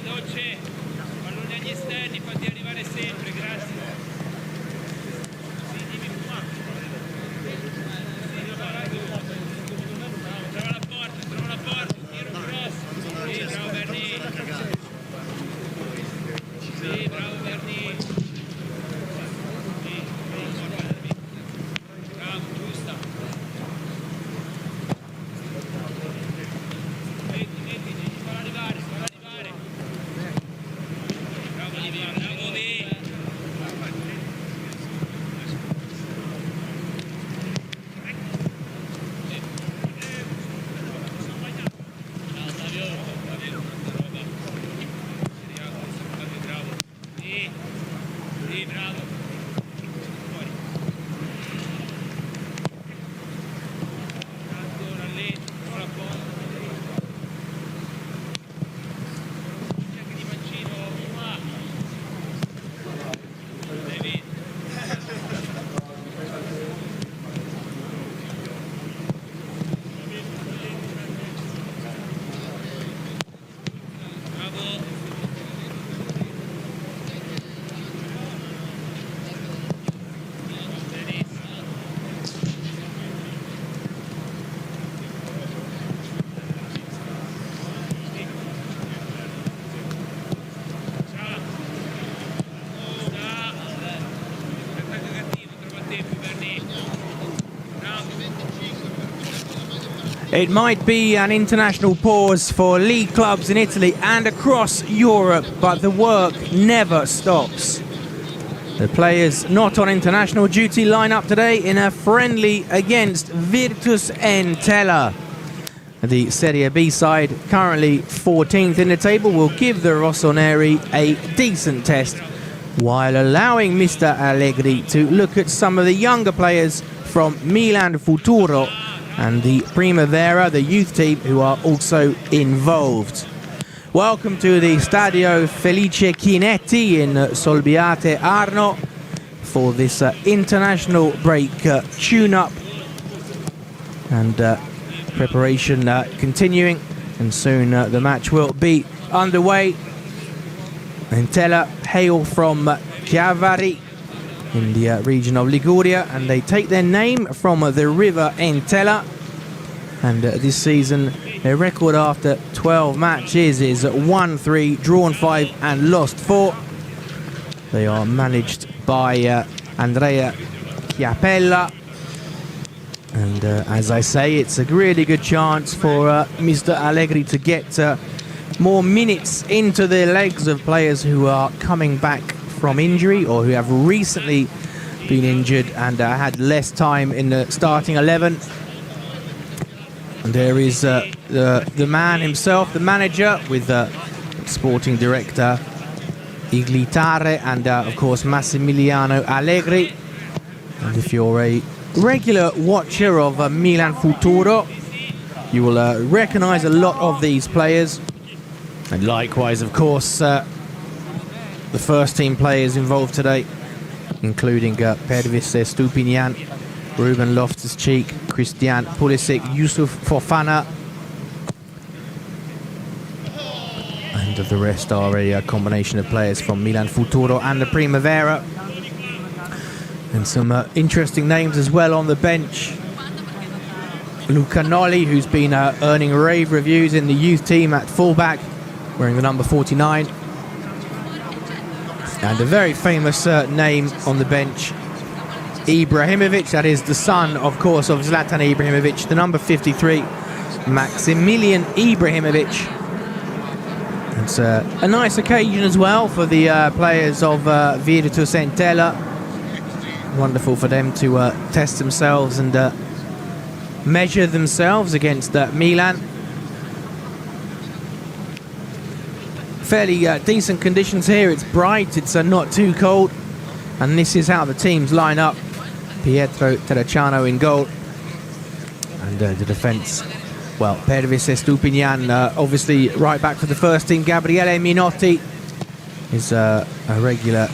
dolce, pallone agli esterni, fatti arrivare sempre, grazie. Trova la porta, tiro cross. Sì, bravo Berni. Sì, bravo Berni. Bravo, giusta. Mettiti, falla arrivare. Bravo Livia, bravo Livia. Sì, bravo. Fuori. Ancora lì, con la porta. Anche di mancino, qua. Devi. Bravo. It might be an international pause for league clubs in Italy and across Europe, but the work never stops. The players not on international duty line up today in a friendly against Virtus Entella. The Serie B side, currently 14th in the table, will give the Rossoneri a decent test while allowing Mr. Allegri to look at some of the younger players from Milan Futuro and the Primavera, the youth team, who are also involved. Welcome to the Stadio Felice Chinetti in Solbiate Arno for this international break tune-up and preparation continuing, and soon the match will be underway. Entella hail from Chiavari in the region of Liguria, and they take their name from the river Entella. And this season, their record after 12 matches is 1-3, drawn 5 and lost 4. They are managed by Andrea Chiapella. And as I say, it's a really good chance for Mr. Allegri to get more minutes into the legs of players who are coming back from injury or who have recently been injured and had less time in the starting 11. And there is the man himself, the manager, with sporting director Iglitare and of course Massimiliano Allegri. And if you're a regular watcher of Milan Futuro, you will recognise a lot of these players. And likewise, of course, the first team players involved today, including Pervis Stupinian, Ruben Loftus-Cheek, Christian Pulisic, Yusuf Fofana, and the rest are a combination of players from Milan Futuro and the Primavera. And some interesting names as well on the bench. Luca Nolli, who's been earning rave reviews in the youth team at fullback, wearing the number 49. And a very famous name on the bench, Ibrahimovic, that is the son, of course, of Zlatan Ibrahimovic, the number 53, Maximilian Ibrahimovic. It's a nice occasion as well for the players of Virtus Entella. Wonderful for them to test themselves and measure themselves against Milan. Fairly decent conditions here. It's bright, it's not too cold, and this is how the teams line up. Pietro Terracciano in goal, and the defence, well, Pervis Stupinian, obviously right back for the first team. Gabriele Minotti is a regular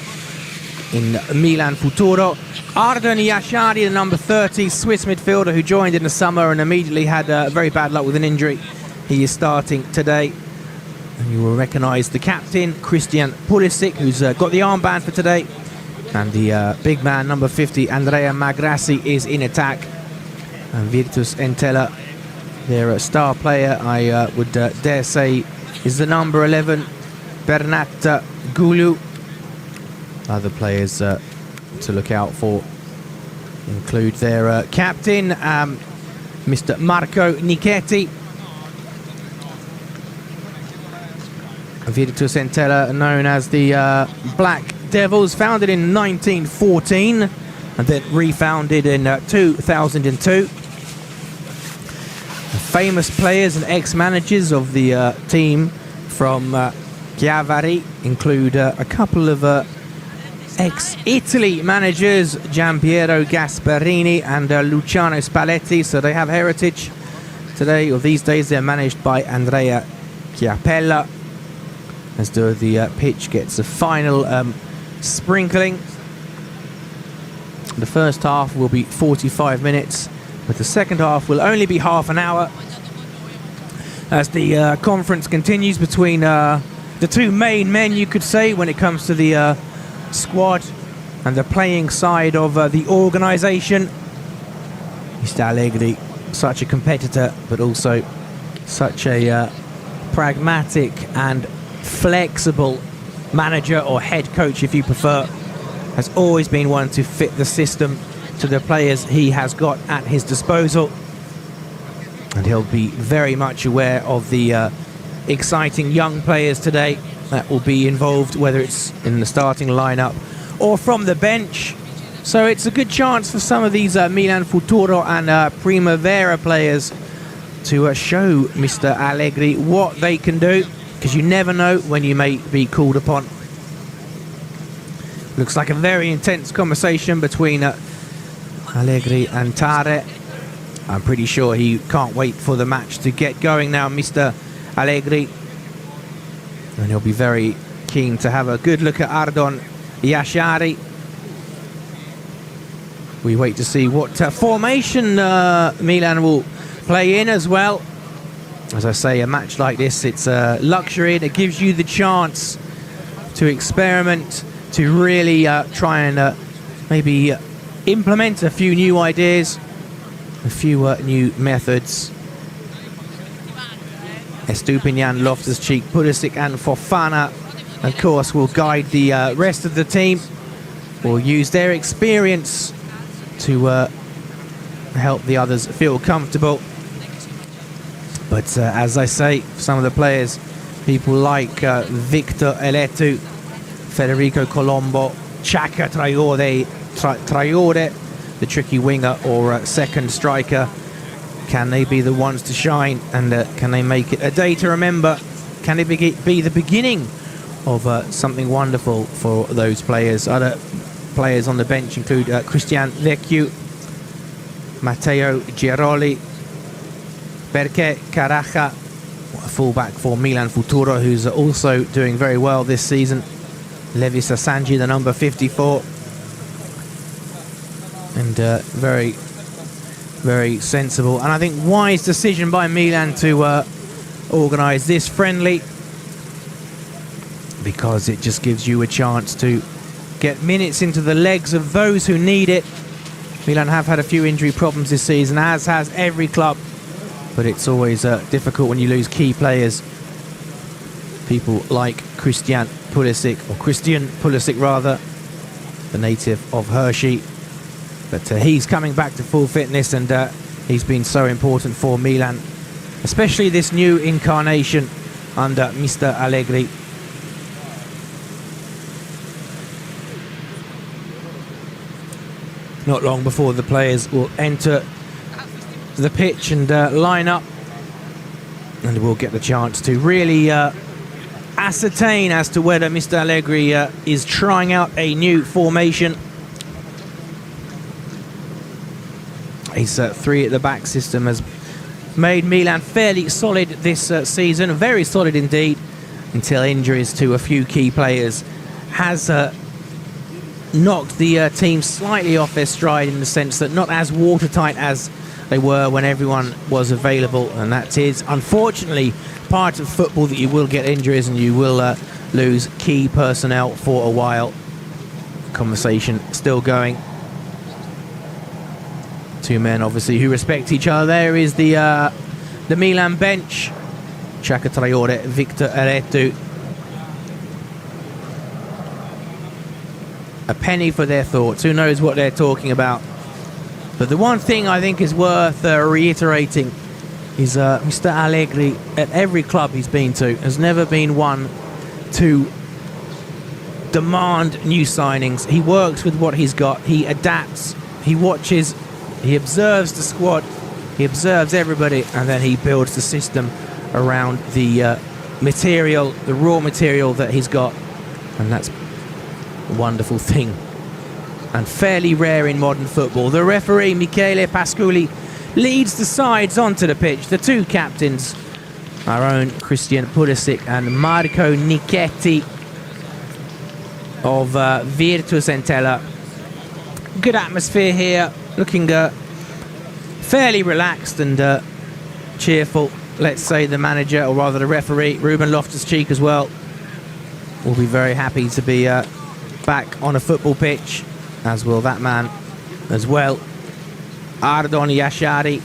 in Milan Futuro. Arden Yashari, the number 30 Swiss midfielder who joined in the summer and immediately had very bad luck with an injury. He is starting today. And you will recognise the captain, Christian Pulisic, who's got the armband for today. And the big man, number 50, Andrea Magrassi, is in attack. And Virtus Entella, their star player, I would dare say, is the number 11, Bernat Gulu. Other players to look out for include their captain, Mr. Marco Nichetti. Virtus Entella, known as the Black Devils, founded in 1914 and then refounded in 2002. Famous players and ex-managers of the team from Chiavari include a couple of ex-Italy managers, Giampiero Gasparini and Luciano Spalletti, so they have heritage. Today, or these days, they're managed by Andrea Chiapella. As the pitch gets a final sprinkling. The first half will be 45 minutes, but the second half will only be half an hour. As the conference continues between the two main men, you could say, when it comes to the squad and the playing side of the organisation. Mr. Allegri, such a competitor, but also such a pragmatic and flexible manager, or head coach if you prefer, has always been one to fit the system to the players he has got at his disposal. And he'll be very much aware of the exciting young players today that will be involved, whether it's in the starting lineup or from the bench. So it's a good chance for some of these Milan Futuro and Primavera players to show Mr. Allegri what they can do, because you never know when you may be called upon. Looks like a very intense conversation between Allegri and Tare. I'm pretty sure he can't wait for the match to get going now, Mr. Allegri. And he'll be very keen to have a good look at Ardon Yashari. We wait to see what formation Milan will play in as well. As I say, a match like this, it's a luxury, and it gives you the chance to experiment, to really try and maybe implement a few new ideas, a few new methods. Estupinian, Loftus-Cheek, Pulisic and Fofana, of course, will guide the rest of the team, will use their experience to help the others feel comfortable. But as I say, some of the players, people like Victor Eletu, Federico Colombo, Chaka Traore, the tricky winger or second striker, can they be the ones to shine, and can they make it a day to remember? Can it be the beginning of something wonderful for those players? Other players on the bench include Christian Lecchio, Matteo Giroli, Berke Caraja, a fullback for Milan Futuro, who's also doing very well this season. Levi Sasanji, the number 54. And very, very sensible, and I think wise decision by Milan to organise this friendly, because it just gives you a chance to get minutes into the legs of those who need it. Milan have had a few injury problems this season, as has every club, but it's always difficult when you lose key players. People like Christian Pulisic rather, the native of Hershey. But he's coming back to full fitness, and he's been so important for Milan, especially this new incarnation under Mr. Allegri. Not long before the players will enter the pitch and line up, and we'll get the chance to really ascertain as to whether Mr. Allegri is trying out a new formation. His three at the back system has made Milan fairly solid this season, very solid indeed, until injuries to a few key players has knocked the team slightly off their stride, in the sense that not as watertight as they were when everyone was available, and that is unfortunately part of football, that you will get injuries and you will lose key personnel for a while. Conversation still going. Two men obviously who respect each other. There is the Milan bench. Chaka Traore, Victor Eretu. A penny for their thoughts. Who knows what they're talking about? But the one thing I think is worth reiterating is Mr. Allegri, at every club he's been to, has never been one to demand new signings. He works with what he's got. He adapts. He watches. He observes the squad. He observes everybody, and then he builds the system around the material, the raw material that he's got. And that's a wonderful thing, and fairly rare in modern football. The referee, Michele Pasculi, leads the sides onto the pitch. The two captains, our own Christian Pulisic and Marco Nichetti of Virtus Entella. Good atmosphere here, looking fairly relaxed and cheerful. Let's say the manager, or rather the referee, Ruben Loftus-Cheek as well, will be very happy to be back on a football pitch, as will that man as well, Ardon Yashari.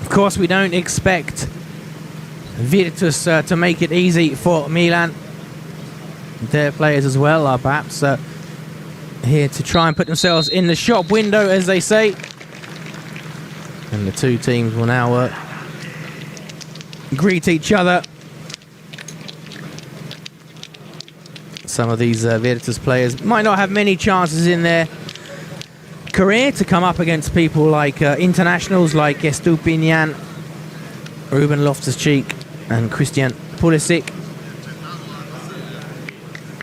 Of course, we don't expect Virtus to make it easy for Milan. Their players as well are perhaps here to try and put themselves in the shop window, as they say. And the two teams will now greet each other. Some of these Virtus players might not have many chances in their career to come up against people like internationals like Estupinian, Ruben Loftus-Cheek and Christian Pulisic.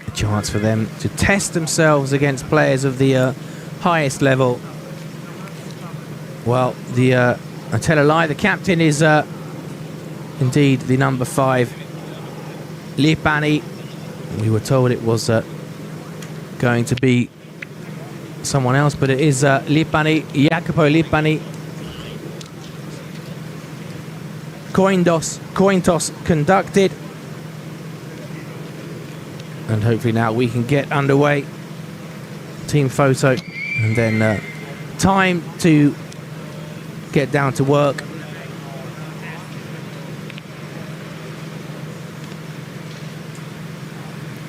A chance for them to test themselves against players of the highest level. Well, the Entella, the captain, is indeed the number 5, Lipani. We were told it was going to be someone else, but it is Lipani, Jacopo Lipani. Coin toss conducted, and hopefully now we can get underway. Team photo, and then time to get down to work.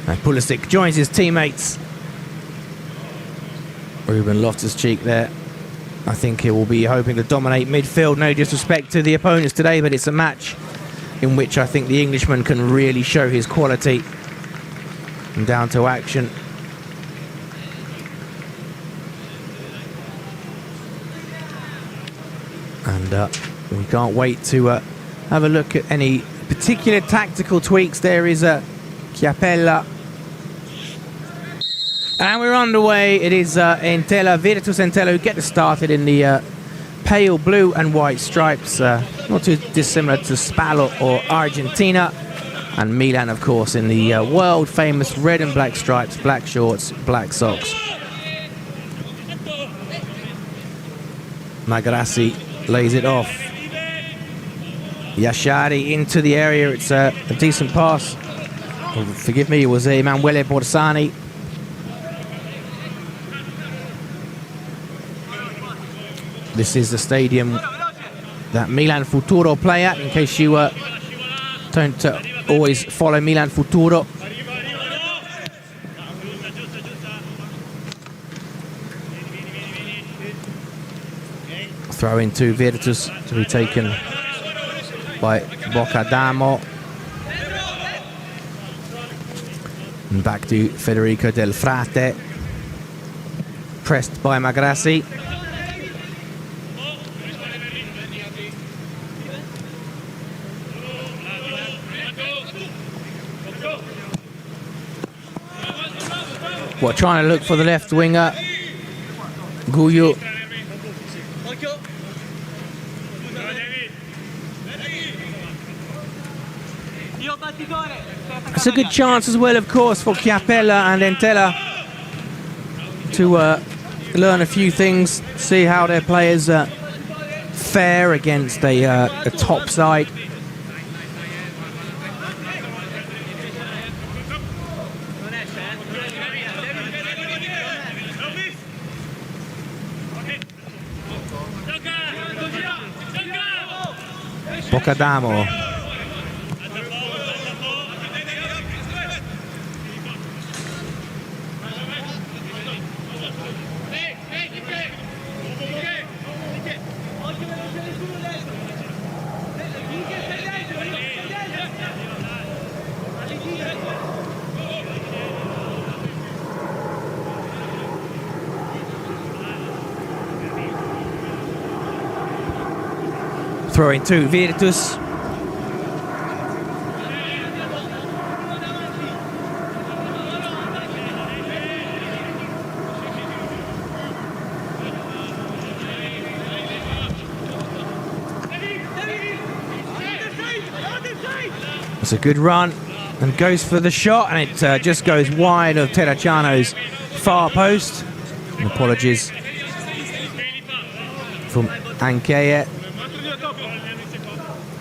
And Pulisic joins his teammates. Ruben Loftus-Cheek there. I think he will be hoping to dominate midfield. No disrespect to the opponents today, but it's a match in which I think the Englishman can really show his quality. And down to action. And we can't wait to have a look at any particular tactical tweaks. There is Chiapella. And we're underway. It is Entella, Virtus Entella, who get started in the pale blue and white stripes. Not too dissimilar to Spal or Argentina. And Milan, of course, in the world-famous red and black stripes, black shorts, black socks. Magrassi lays it off. Yashari into the area. It's a decent pass. Oh, forgive me, it was Emanuele Borsani. This is the stadium that Milan Futuro play at, in case you don't always follow Milan Futuro. Throw into Virtus to be taken by Boccadamo. And back to Federico Del Frate. Pressed by Magrassi. Well, trying to look for the left winger, Guyu. It's a good chance as well, of course, for Chiapella and Entella to learn a few things, see how their players fare against a top side. Bocadamo. Throwing to Virtus. It's a good run and goes for the shot, and it just goes wide of Terracciano's far post. And apologies from Ankeye.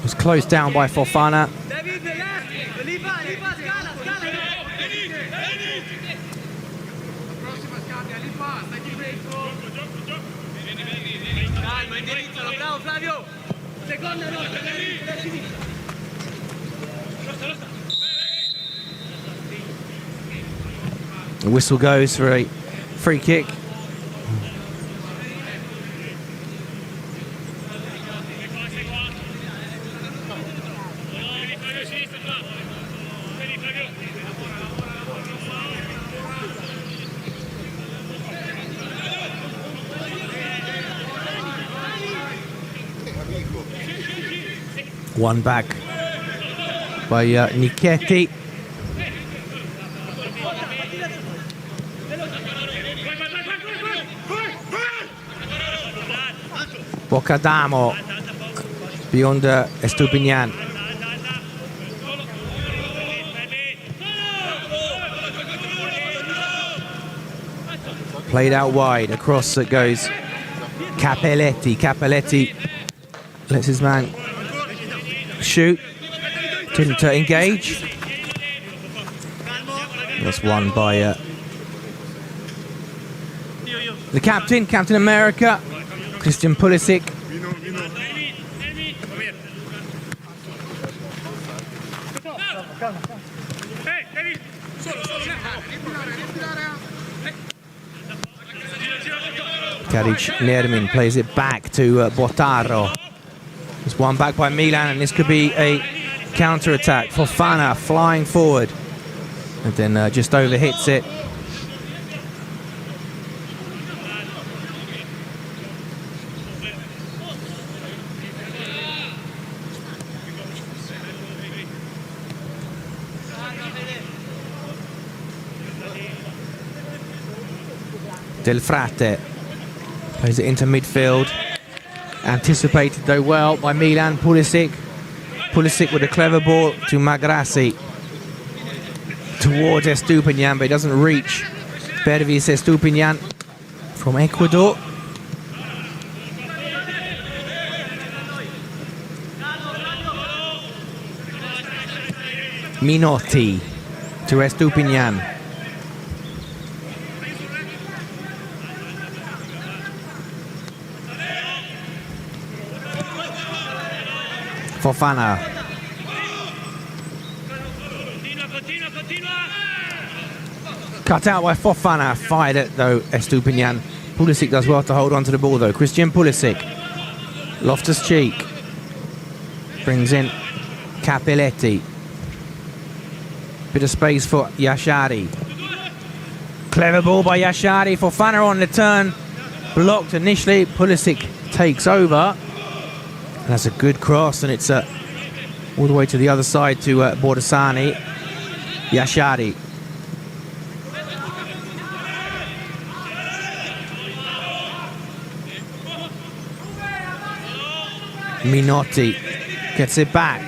Was closed down by Fofana. The whistle goes for a free kick. One back by Nichetti. Bocadamo beyond Estupinian. Played out wide, across it goes Capelletti. Capelletti lets his man shoot, didn't engage. That's won by the captain, Captain America, Christian Pulisic. Karic Nermin plays it back to Bottaro. There's one back by Milan, and this could be a counter-attack. Fofana flying forward, and then just overhits it. Del Frate plays it into midfield. Anticipated though well by Milan. Pulisic. Pulisic with a clever ball to Magrassi. Towards Estupinian, but he doesn't reach. Pervis Estupinian from Ecuador. Minotti to Estupinian. Fofana. Cut out by Fofana. Fired it though, Estupinian. Pulisic does well to hold on to the ball though. Christian Pulisic. Loftus-Cheek. Brings in Capelletti. Bit of space for Yashari. Clever ball by Yashari. Fofana on the turn. Blocked initially. Pulisic takes over. That's a good cross, and it's all the way to the other side to Bordasani. Yashari. Minotti gets it back.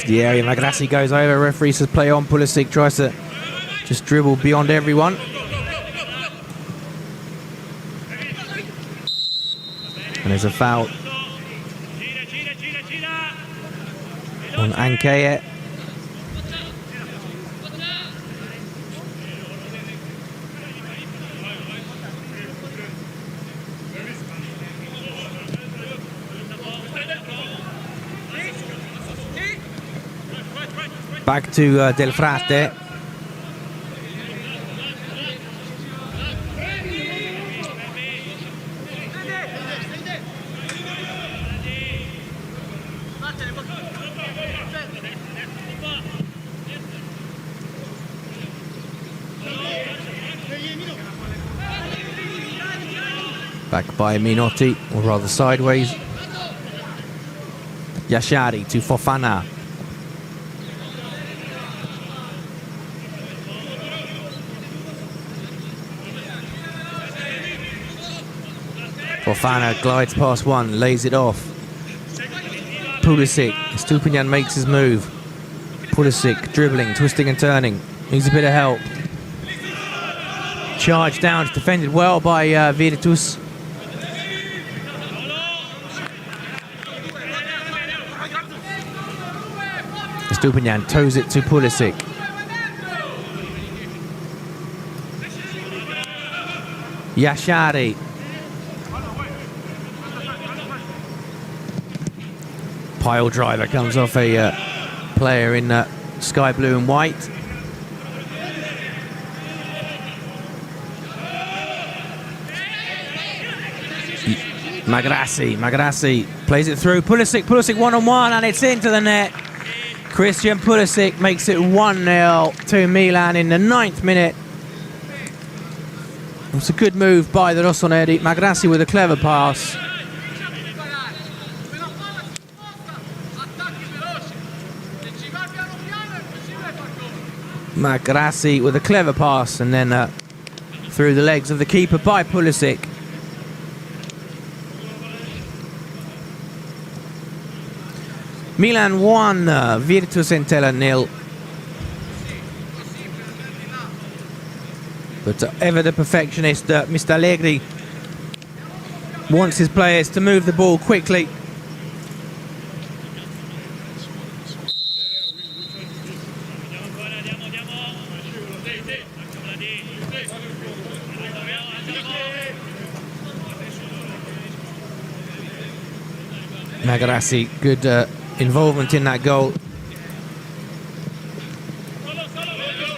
into the area. Magrassi goes over. Referee says play on. Pulisic tries to just dribble beyond everyone. And there's a foul on Entella. Back to Del Frate. Back by Minotti, or rather sideways. Yashari to Fofana. Fofana glides past one, lays it off. Pulisic, Stupinian makes his move. Pulisic dribbling, twisting and turning. Needs a bit of help. Charge down, it's defended well by Virtus. Stupinian toes it to Pulisic. Yashari. Pile driver comes off a player in sky blue and white. Magrassi plays it through. Pulisic one-on-one, and it's into the net. Christian Pulisic makes it 1-0 to Milan in the 9th minute. It's a good move by the Rossoneri. Magrassi with a clever pass. Magrassi with a clever pass, and then through the legs of the keeper by Pulisic. Milan 1, Virtus Entella 0. But ever the perfectionist, Mr. Allegri wants his players to move the ball quickly. Magrassi, good involvement in that goal.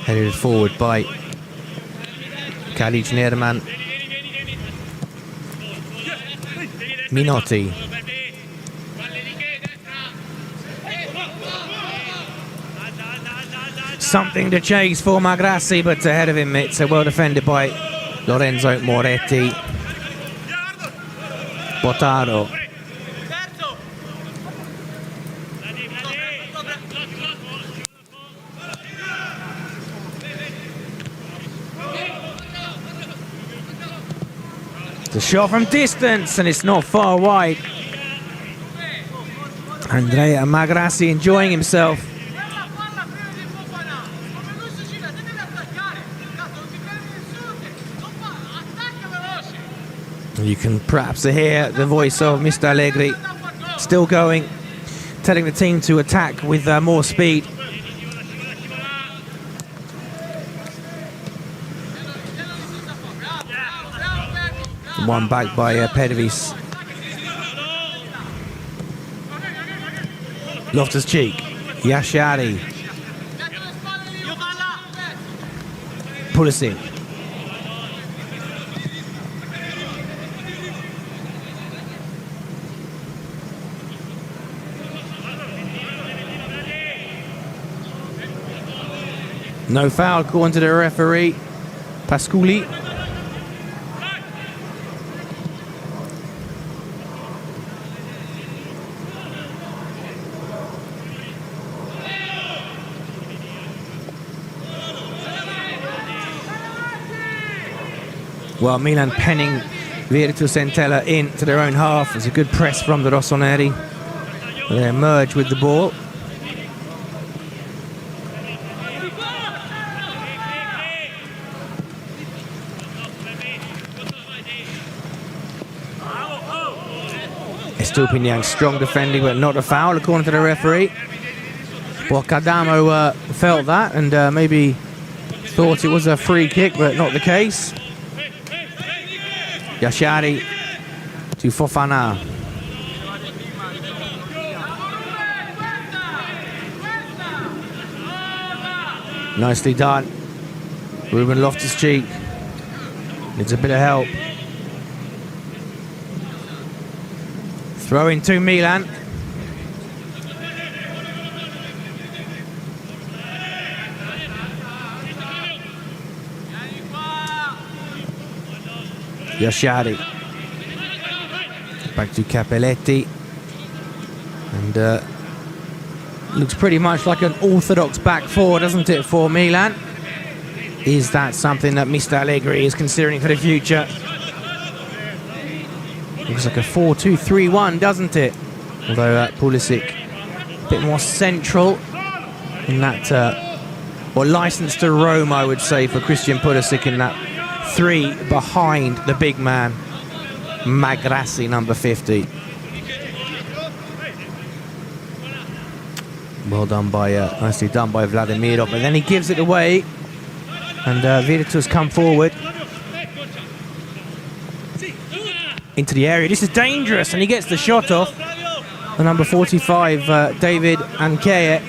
Headed forward by Khalid Nerman. Minotti. Something to chase for Magrassi, but ahead of him it's well defended by Lorenzo Moretti. Botaro. The shot from distance, and it's not far wide. Andrea Magrassi enjoying himself. You can perhaps hear the voice of Mr. Allegri still going, telling the team to attack with more speed. One back by Pedvis. Loftus-Cheek. Yashari. Pulisic. No foul according to the referee. Pasculi. Well, Milan penning Virtus Entella into their own half. It's a good press from the Rossoneri. They emerge with the ball. Estupinian, strong defending, but not a foul, according to the referee. Boccadamo felt that and maybe thought it was a free kick, but not the case. Yashari to Fofana. Nicely done. Ruben Loftus-Cheek needs a bit of help. Throw in to Milan. Yashari. Back to Capelletti. And looks pretty much like an orthodox back four, doesn't it, for Milan? Is that something that Mr. Allegri is considering for the future? Looks like a 4-2-3-1, doesn't it? Although Pulisic a bit more central in that, or licensed to roam, I would say, for Christian Pulisic in that three behind the big man, Magrassi, number 50. Well done by, nicely done by Vladimiro, but then he gives it away, and Virtus come forward into the area. This is dangerous, and he gets the shot off. The number 45, David Ankeye.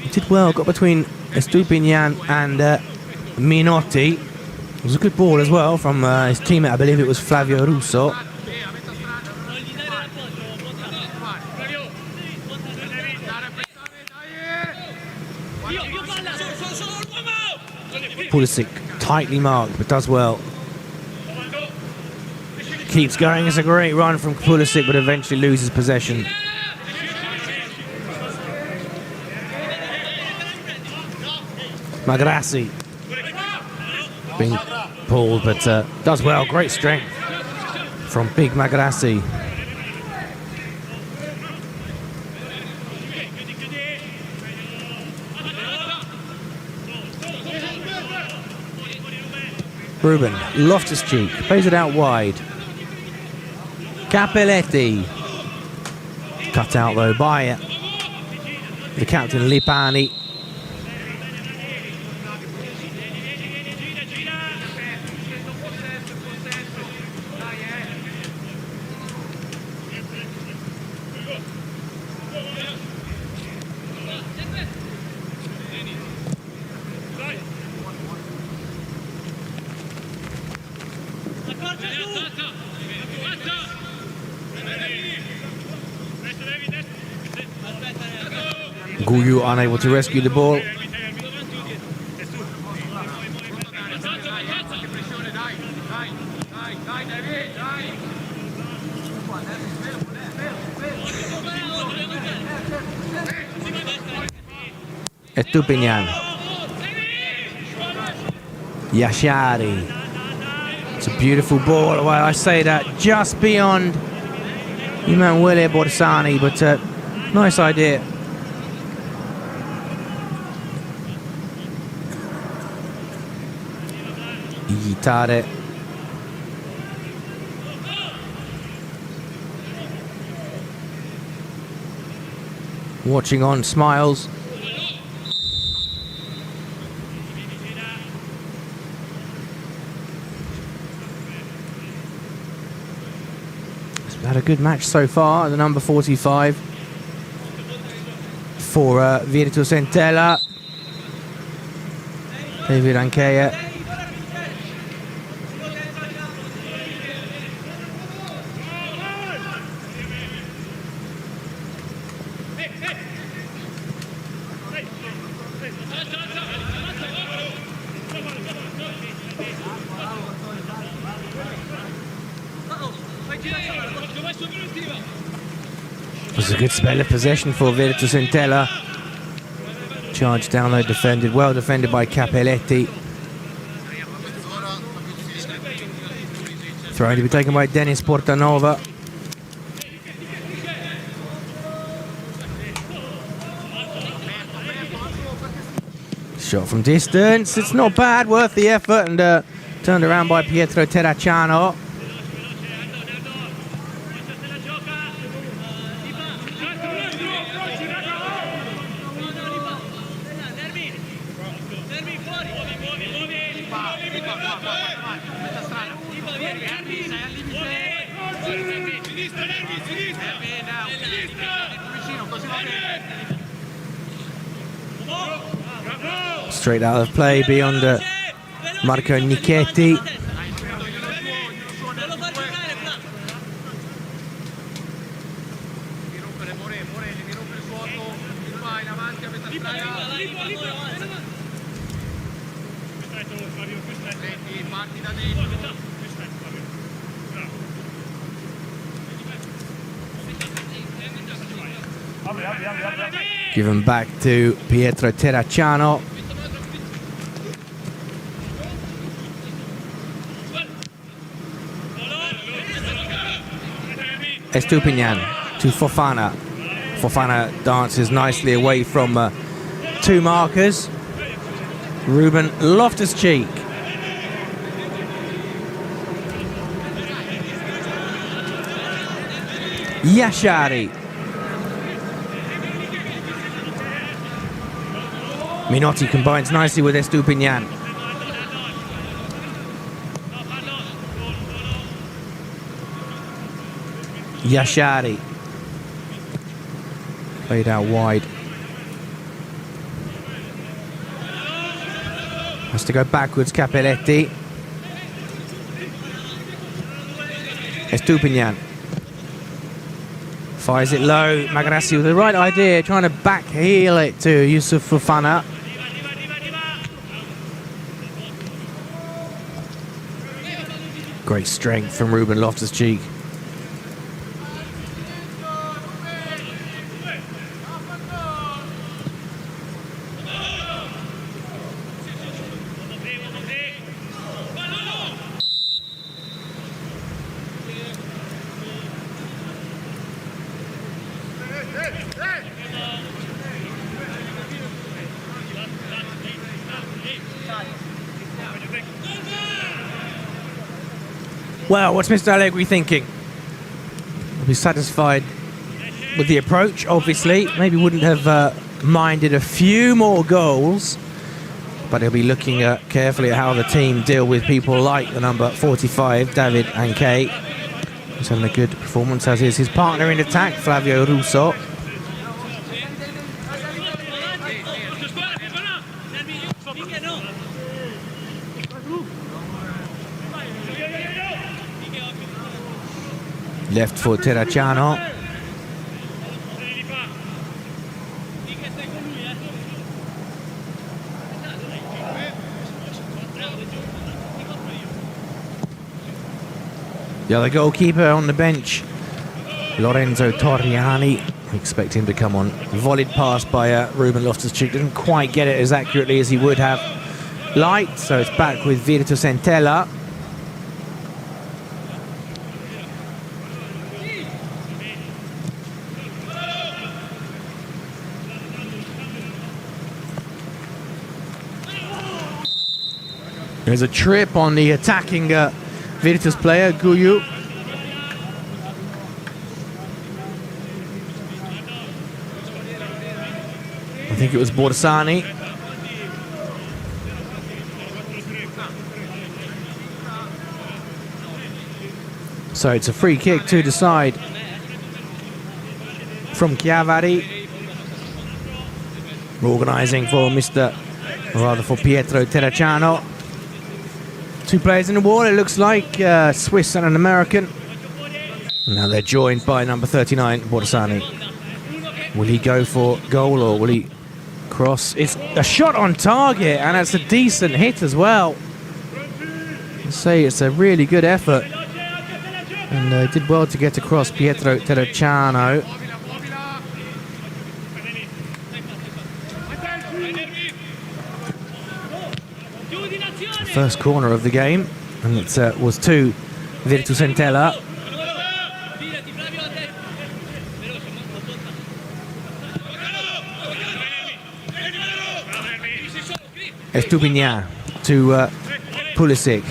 He did well, got between Estupinian and Minotti. It was a good ball as well from his teammate, I believe it was Flavio Russo. Pulisic tightly marked, but does well. Keeps going. It's a great run from Pulisic, but eventually loses possession. Magrassi being pulled, but does well. Great strength from big Magrassi. Ruben Loftus-Cheek plays it out wide. Capelletti. Cut out though by the captain Lipani. Guyu unable to rescue the ball. Estupinian. Yashari. It's a beautiful ball. Well, I say that just beyond Emanuele Borsani, but nice idea. Tare. Watching on, smiles. It's had a good match so far. The number 45 for Virtus Entella. David Ankeye. It was a good spell of possession for Virtus Entella. Charged down though, defended, well defended by Capelletti. Throw to be taken by Dennis Portanova. Shot from distance. It's not bad, worth the effort, and turned around by Pietro Terracciano. Straight out of play beyond Marco Nichetti. Given back to Pietro Terracciano. Estupinian to Fofana. Fofana dances nicely away from two markers. Ruben Loftus-Cheek. Yashari. Minotti combines nicely with Estupinian. Yashari. Played out wide. Has to go backwards, Capelletti. Estupinian. Fires it low. Magrassi with the right idea, trying to back heel it to Yusuf Fofana. Great strength from Ruben Loftus-Cheek. Well, what's Mr. Allegri thinking? He'll be satisfied with the approach, obviously. Maybe wouldn't have minded a few more goals, but he'll be looking carefully at how the team deal with people like the number 45, David Anke. He's having a good performance, as is his partner in attack, Flavio Russo. Left for Terracciano. The other goalkeeper on the bench, Lorenzo Torriani. We expect him to come on. Volleyed pass by Ruben Loftus-Cheek. Didn't quite get it as accurately as he would have liked, so it's back with Virtus Entella. There's a trip on the attacking Virtus player, Guyu. I think it was Borsani. So it's a free kick to decide from Chiavari. Organising for for Pietro Terracciano. Two players in the wall, it looks like, Swiss and an American. Now they're joined by number 39, Borsani. Will he go for goal or will he cross? It's a shot on target, and it's a decent hit as well. I'd say it's a really good effort. And did well to get across Pietro Terracciano. First corner of the game, and it was to Virtus Entella. Estupinian to Pulisic.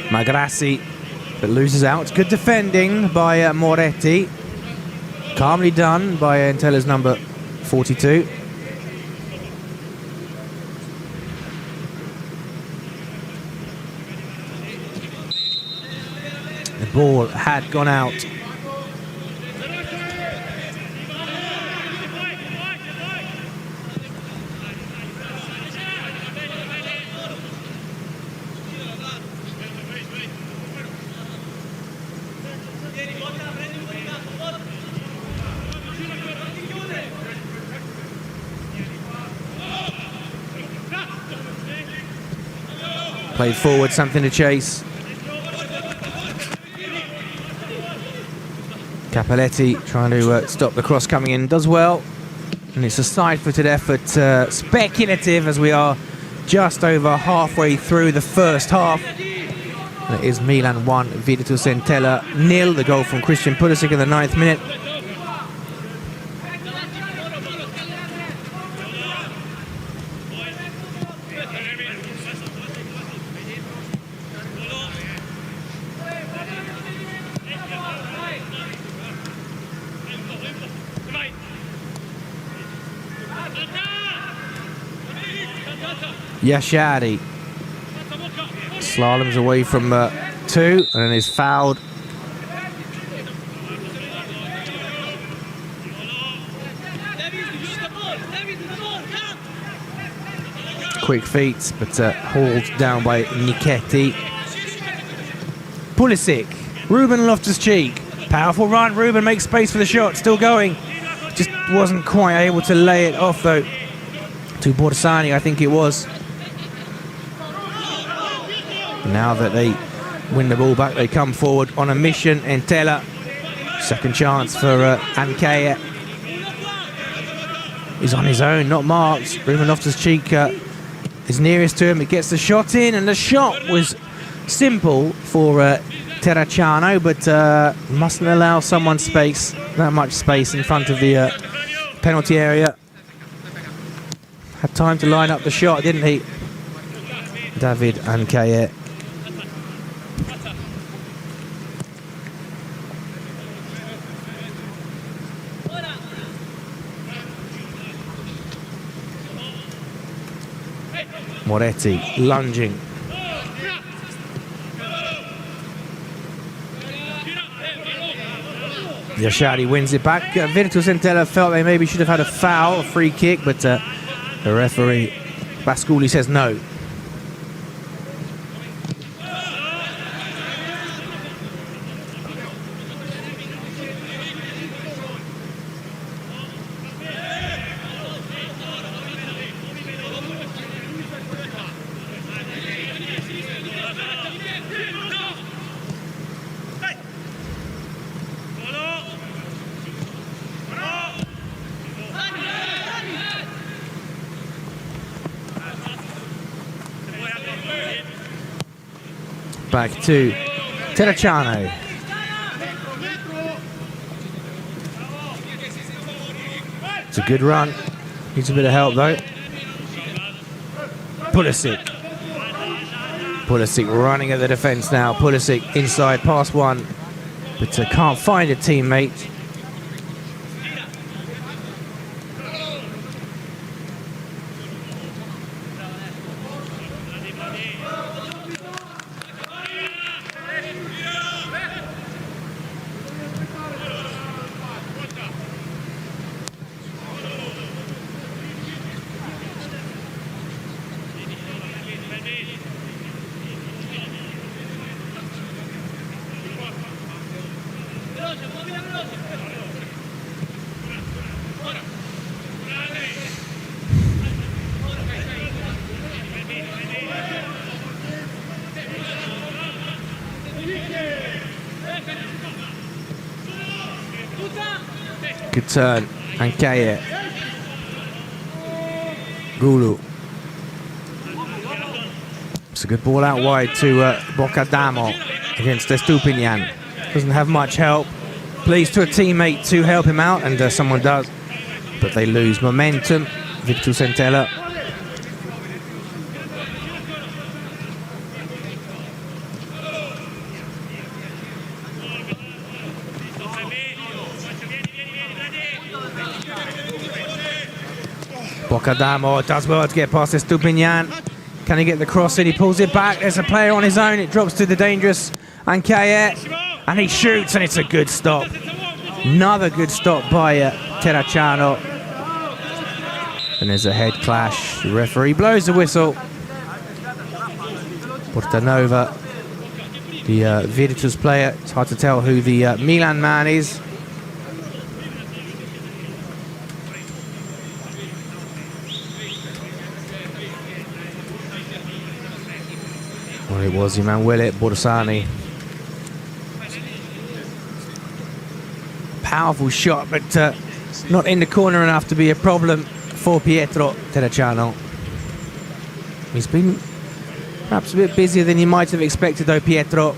Magrassi, but loses out. Good defending by Moretti. Calmly done by Entella's number 42. The ball had gone out. Played forward, something to chase. Capelletti trying to stop the cross coming in, does well. And it's a side-footed effort, speculative, as we are just over halfway through the first half. And it is Milan 1, Virtus Entella 0. The goal from Christian Pulisic in the 9th minute. Yashari slaloms away from 2 and then is fouled. Quick feet, but hauled down by Nichetti. Pulisic, Ruben Loftus-Cheek, powerful run. Ruben makes space for the shot, still going. Just wasn't quite able to lay it off though. To Borsani, I think it was. Now that they win the ball back, they come forward on a mission. Entella, second chance for Ankaya. He's on his own, not marked. Ruben Loftus-Cheek is nearest to him. It gets the shot in, and the shot was simple for Terracciano, but mustn't allow someone that much space in front of the penalty area. Had time to line up the shot, didn't he? David Ankaya. Moretti lunging. Yashari wins it back. Virtus Entella felt they maybe should have had a foul, a free kick, but the referee, Basculi, says no. Back to Terracciano. It's a good run. Needs a bit of help though. Pulisic. Pulisic running at the defence now. Pulisic inside, past one, but can't find a teammate. Good turn, Ankaya. Gulu. It's a good ball out wide to Bocadamo against Estupinian. Doesn't have much help. Plays to a teammate to help him out, and someone does. But they lose momentum. Virtus Entella. Bocadamo does well to get past Estupinian. Can he get the cross in? He pulls it back. There's a player on his own. It drops to the dangerous Ancaye. And he shoots, and it's a good stop. Another good stop by Terracciano. And there's a head clash. The referee blows the whistle. Portanova, the Virtus player. It's hard to tell who the Milan man is. Well, it was Emanuele Borsani. Powerful shot, but not in the corner enough to be a problem for Pietro Terracciano. He's been perhaps a bit busier than you might have expected, though, Pietro.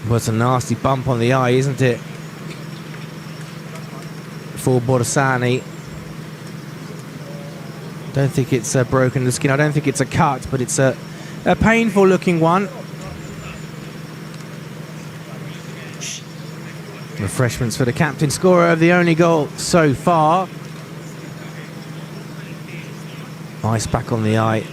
But a nasty bump on the eye, isn't it? For Borsani. Don't think it's broken the skin. I don't think it's a cut, but it's a painful looking one. Refreshments for the captain, scorer of the only goal so far. Ice back on the eye.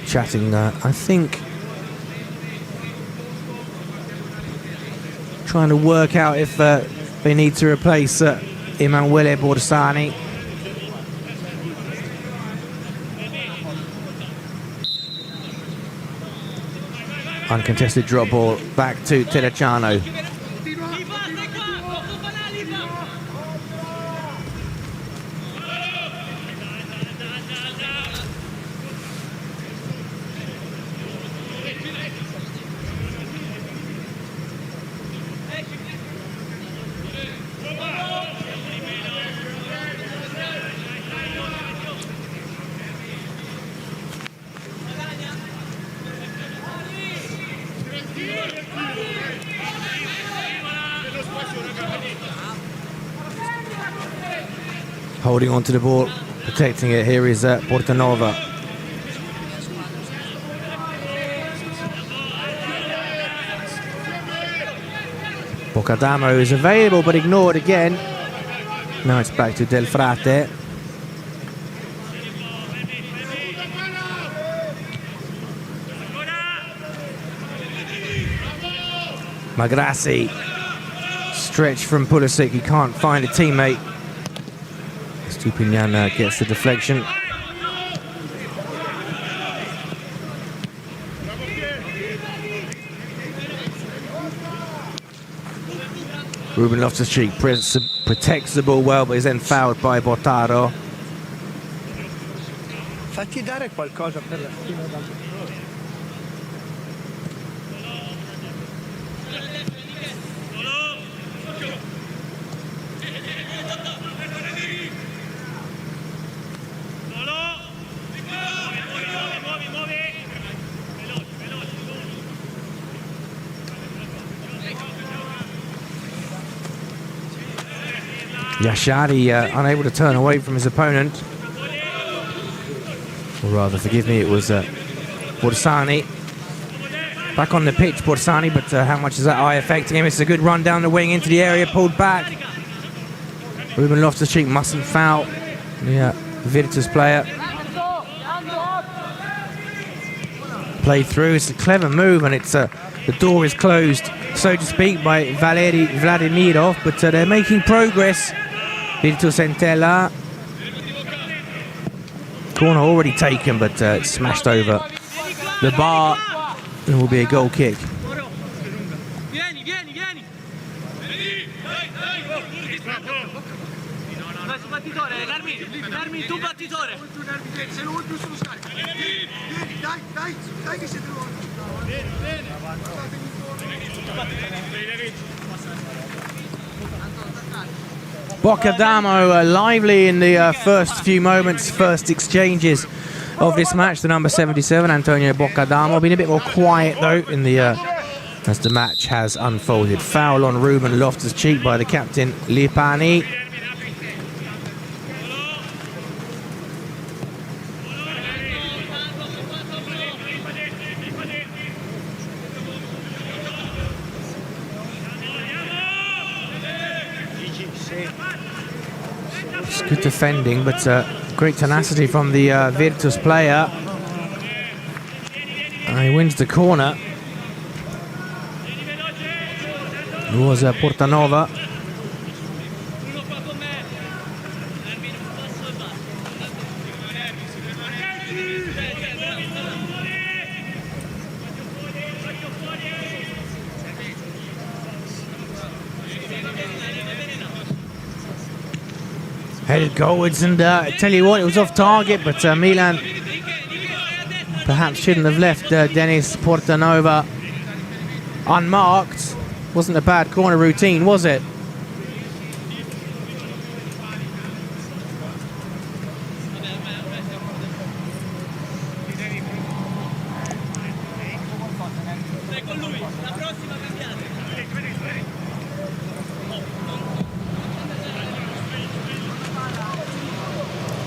Chatting, I think, trying to work out if they need to replace Emanuele Borsani. Uncontested drop ball back to Terracciano. Holding on to the ball, protecting it. Here is Portanova. Bocadamo is available but ignored again. Now it's back to Del Frate. Magrassi. Stretch from Pulisic. He can't find a teammate. Estupinian gets the deflection. Ruben Loftus-Cheek protects the ball well, but is then fouled by Bottaro. Fatti dare qualcosa per la fine. Yashari unable to turn away from his opponent. Or rather, forgive me, it was Borsani. Back on the pitch, Borsani, but how much is that eye affecting him? It's a good run down the wing into the area, pulled back. Ruben Loftus-Cheek mustn't foul the Virtus player. Played through, it's a clever move, and it's the door is closed, so to speak, by Valeri Vladimirov, but they're making progress. Virtus Entella. Corner already taken, but smashed over the bar. It will be a goal kick. Dai, su battitore, Nermi, tu battitore. Se lo vuoi più sullo scarico. Vieni, dai che siete loro. Bene. Boccadamo lively in the first few moments, first exchanges of this match. The number 77, Antonio Boccadamo, been a bit more quiet though in the as the match has unfolded. Foul on Ruben Loftus-Cheek by the captain Lipani. It's good defending, but great tenacity from the Virtus player. And he wins the corner. It was Portanova. Headed goalwards, and I tell you what, it was off target, but Milan perhaps shouldn't have left Denis Portanova unmarked. Wasn't a bad corner routine, was it?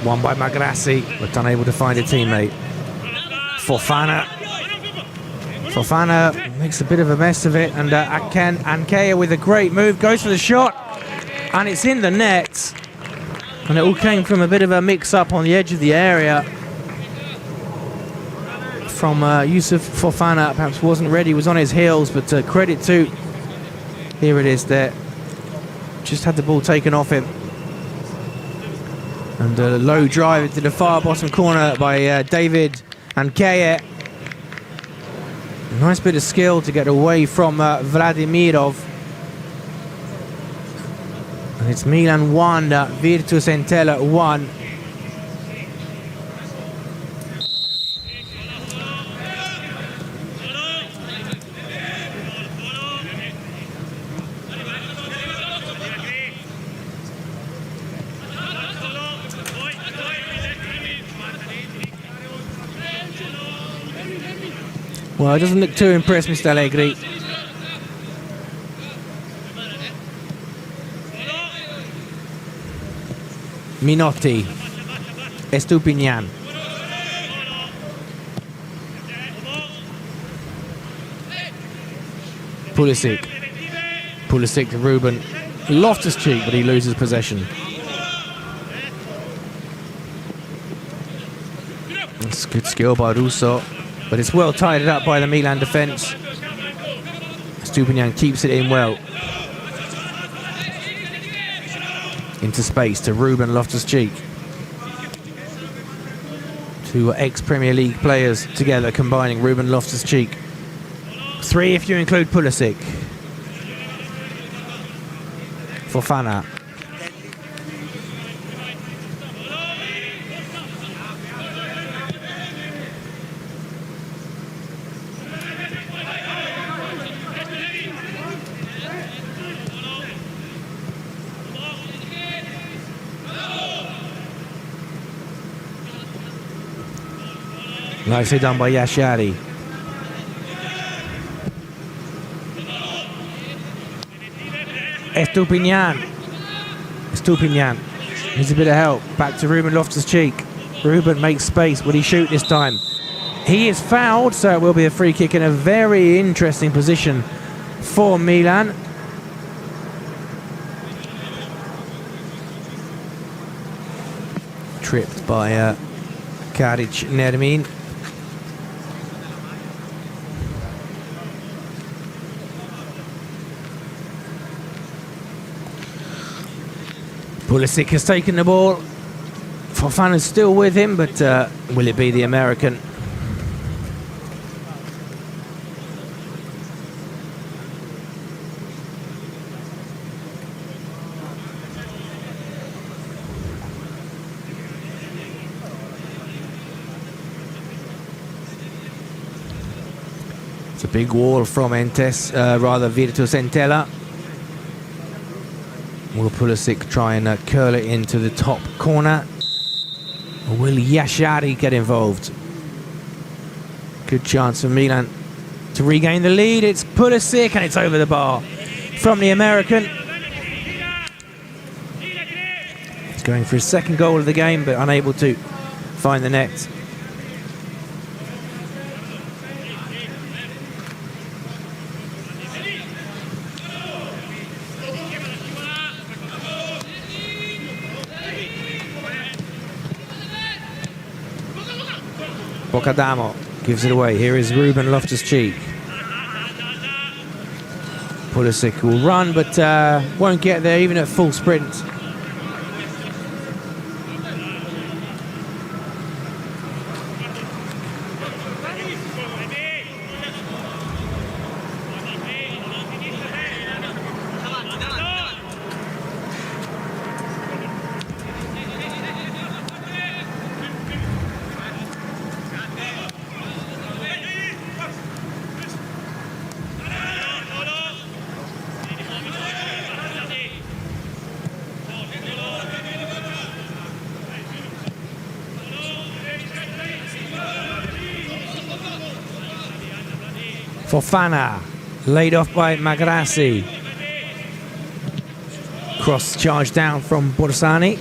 One by Magrassi, but unable to find a teammate. Fofana makes a bit of a mess of it, and Ankea with a great move, goes for the shot, and it's in the net. And it all came from a bit of a mix-up on the edge of the area from Yusuf Fofana. Perhaps wasn't ready, was on his heels, but credit to, here it is there, just had the ball taken off him. And a low drive into the far bottom corner by David Ankea. Nice bit of skill to get away from Vladimirov. And it's Milan 1, Virtus Entella 1. Well, it doesn't look too impressed, Mr. Allegri. Minotti. Estupinian. Pulisic to Ruben Loftus-Cheek, but he loses possession. That's good skill by Russo, but it's well tied up by the Milan defence. Estupinian keeps it in well. Into space to Ruben Loftus-Cheek. Two ex-Premier League players together combining Ruben Loftus-Cheek. 3 if you include Pulisic. Fofana. Nicely done by Yashari. Estupinian needs a bit of help. Back to Ruben Loftus-Cheek. Ruben makes space. Will he shoot this time? He is fouled, so it will be a free kick in a very interesting position for Milan. Tripped by Karic Nermin. Pulisic has taken the ball. Fofana's still with him, but will it be the American? It's a big wall from Virtus Entella. Will Pulisic try and curl it into the top corner? Or will Yashari get involved? Good chance for Milan to regain the lead. It's Pulisic, and it's over the bar from the American. He's going for his second goal of the game, but unable to find the net. Bocadamo gives it away. Here is Ruben Loftus-Cheek. Pulisic will run, but won't get there even at full sprint. Fofana, laid off by Magrassi. Cross charge down from Borsani.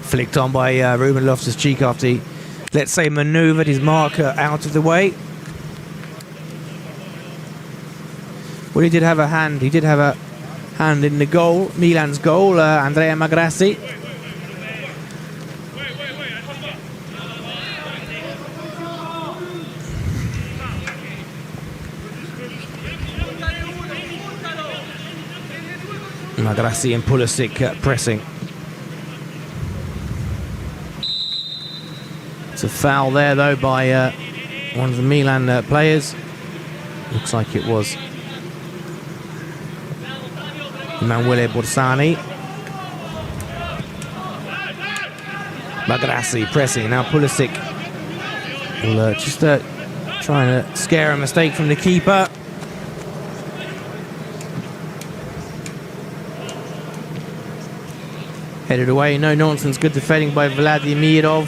Flicked on by Ruben Loftus-Cheek after he, let's say, manoeuvred his marker out of the way. Well, he did have a hand. He did have a hand in the goal, Milan's goal, Andrea Magrassi. Magrassi and Pulisic pressing. It's a foul there, though, by one of the Milan players. Looks like it was Emanuele Borsani. Magrassi pressing. Now Pulisic will just trying to scare a mistake from the keeper. Headed away. No nonsense. Good defending by Vladimirov.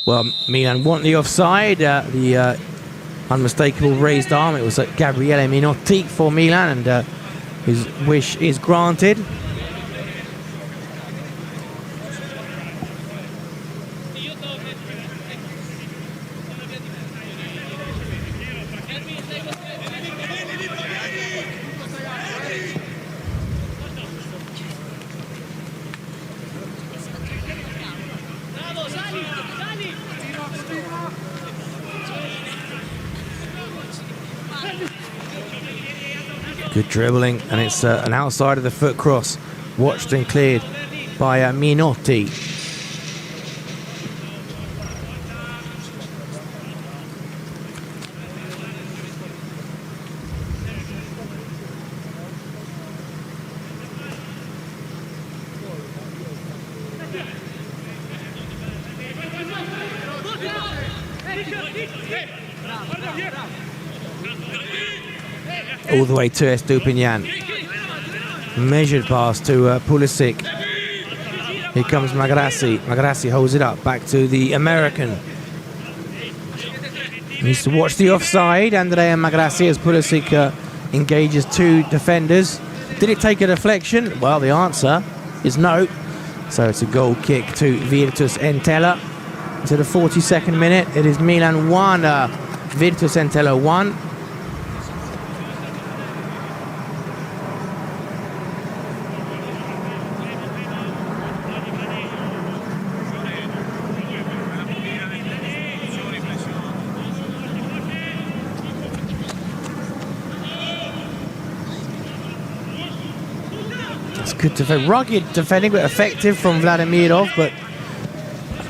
Well, Milan want the offside, the unmistakable raised arm. It was Gabriele Minotti for Milan, and his wish is granted. Good dribbling, and it's an outside of the foot cross, watched and cleared by Minotti. All the way to Estupinian. Measured pass to Pulisic. Here comes Magrassi. Magrassi holds it up. Back to the American. Needs to watch the offside. Andrea Magrassi as Pulisic engages two defenders. Did it take a deflection? Well, the answer is no. So it's a goal kick to Virtus Entella. To the 42nd minute. It is Milan 1, Virtus Entella 1. Good defense, rugged defending, but effective from Vladimirov, but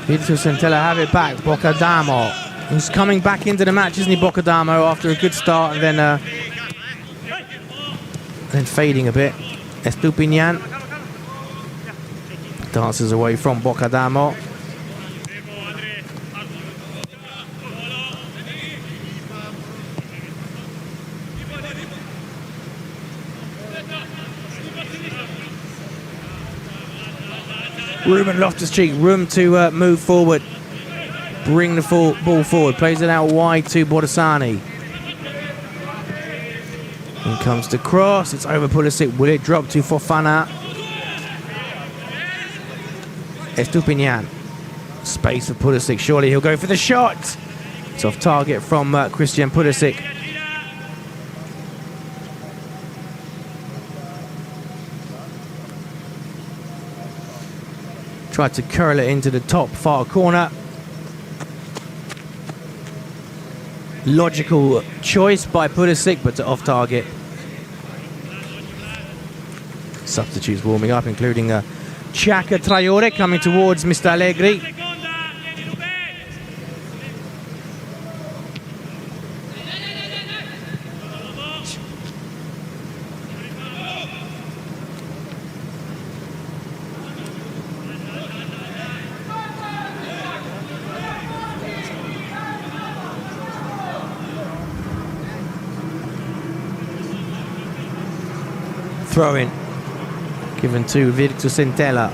Virtus Entella have it back. Boccadamo, who's coming back into the match, isn't he, Boccadamo, after a good start and then fading a bit. Estupinian dances away from Boccadamo. Ruben Loftus-Cheek, room to move forward, bring the ball forward, plays it out wide to Borsani. In comes the cross, it's over Pulisic, will it drop to Fofana? Estupinian, space for Pulisic, surely he'll go for the shot. It's off target from Christian Pulisic. Tried to curl it into the top far corner. Logical choice by Pulisic, but off target. Substitutes warming up, including Chaka Traore coming towards Mr. Allegri. Throw in, given to Virtus Entella.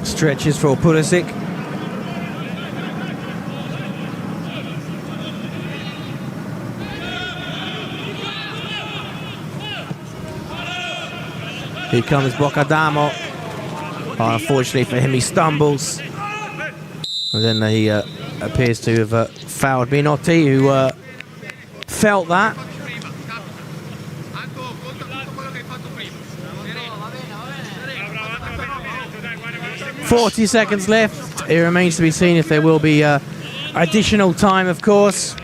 Stretches for Pulisic. Here comes Boccadamo. Unfortunately for him, he stumbles. And then he appears to have fouled Minotti, who felt that. 40 seconds left. It remains to be seen if there will be additional time, of course.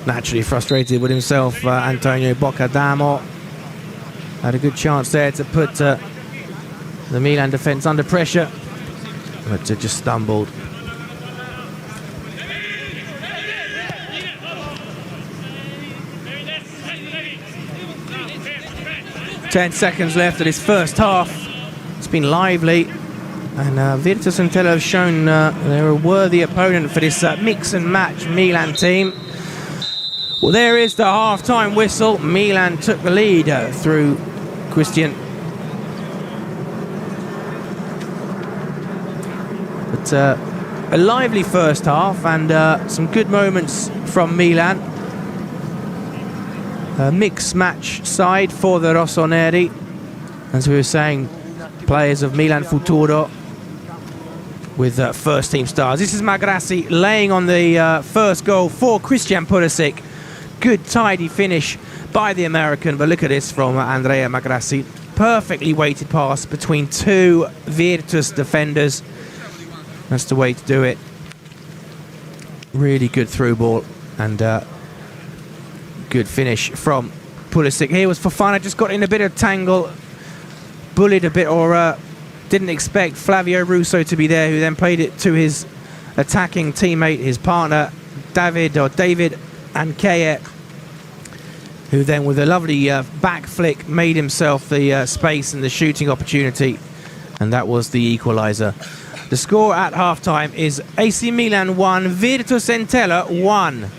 Naturally frustrated with himself, Antonio Boccadamo. Had a good chance there to put the Milan defence under pressure, but just stumbled. Ten seconds left of this first half. It's been lively, and Virtus Entella have shown they're a worthy opponent for this mix and match Milan team. Well, there is the half-time whistle. Milan took the lead through Christian. But a lively first half and some good moments from Milan. A mixed match side for the Rossoneri. As we were saying, players of Milan Futuro with first-team stars. This is Magrassi laying on the first goal for Christian Pulisic. Good tidy finish by the American, but look at this from Andrea Magrassi. Perfectly weighted pass between two Virtus defenders. That's the way to do it. Really good through ball and good finish from Pulisic. Here was Fofana, just got in a bit of tangle, bullied a bit, or didn't expect Flavio Russo to be there, who then played it to his attacking teammate, his partner, David Ankeye, who then with a lovely back flick made himself the space and the shooting opportunity, and that was the equalizer. The score at halftime is AC Milan 1, Virtus Entella 1.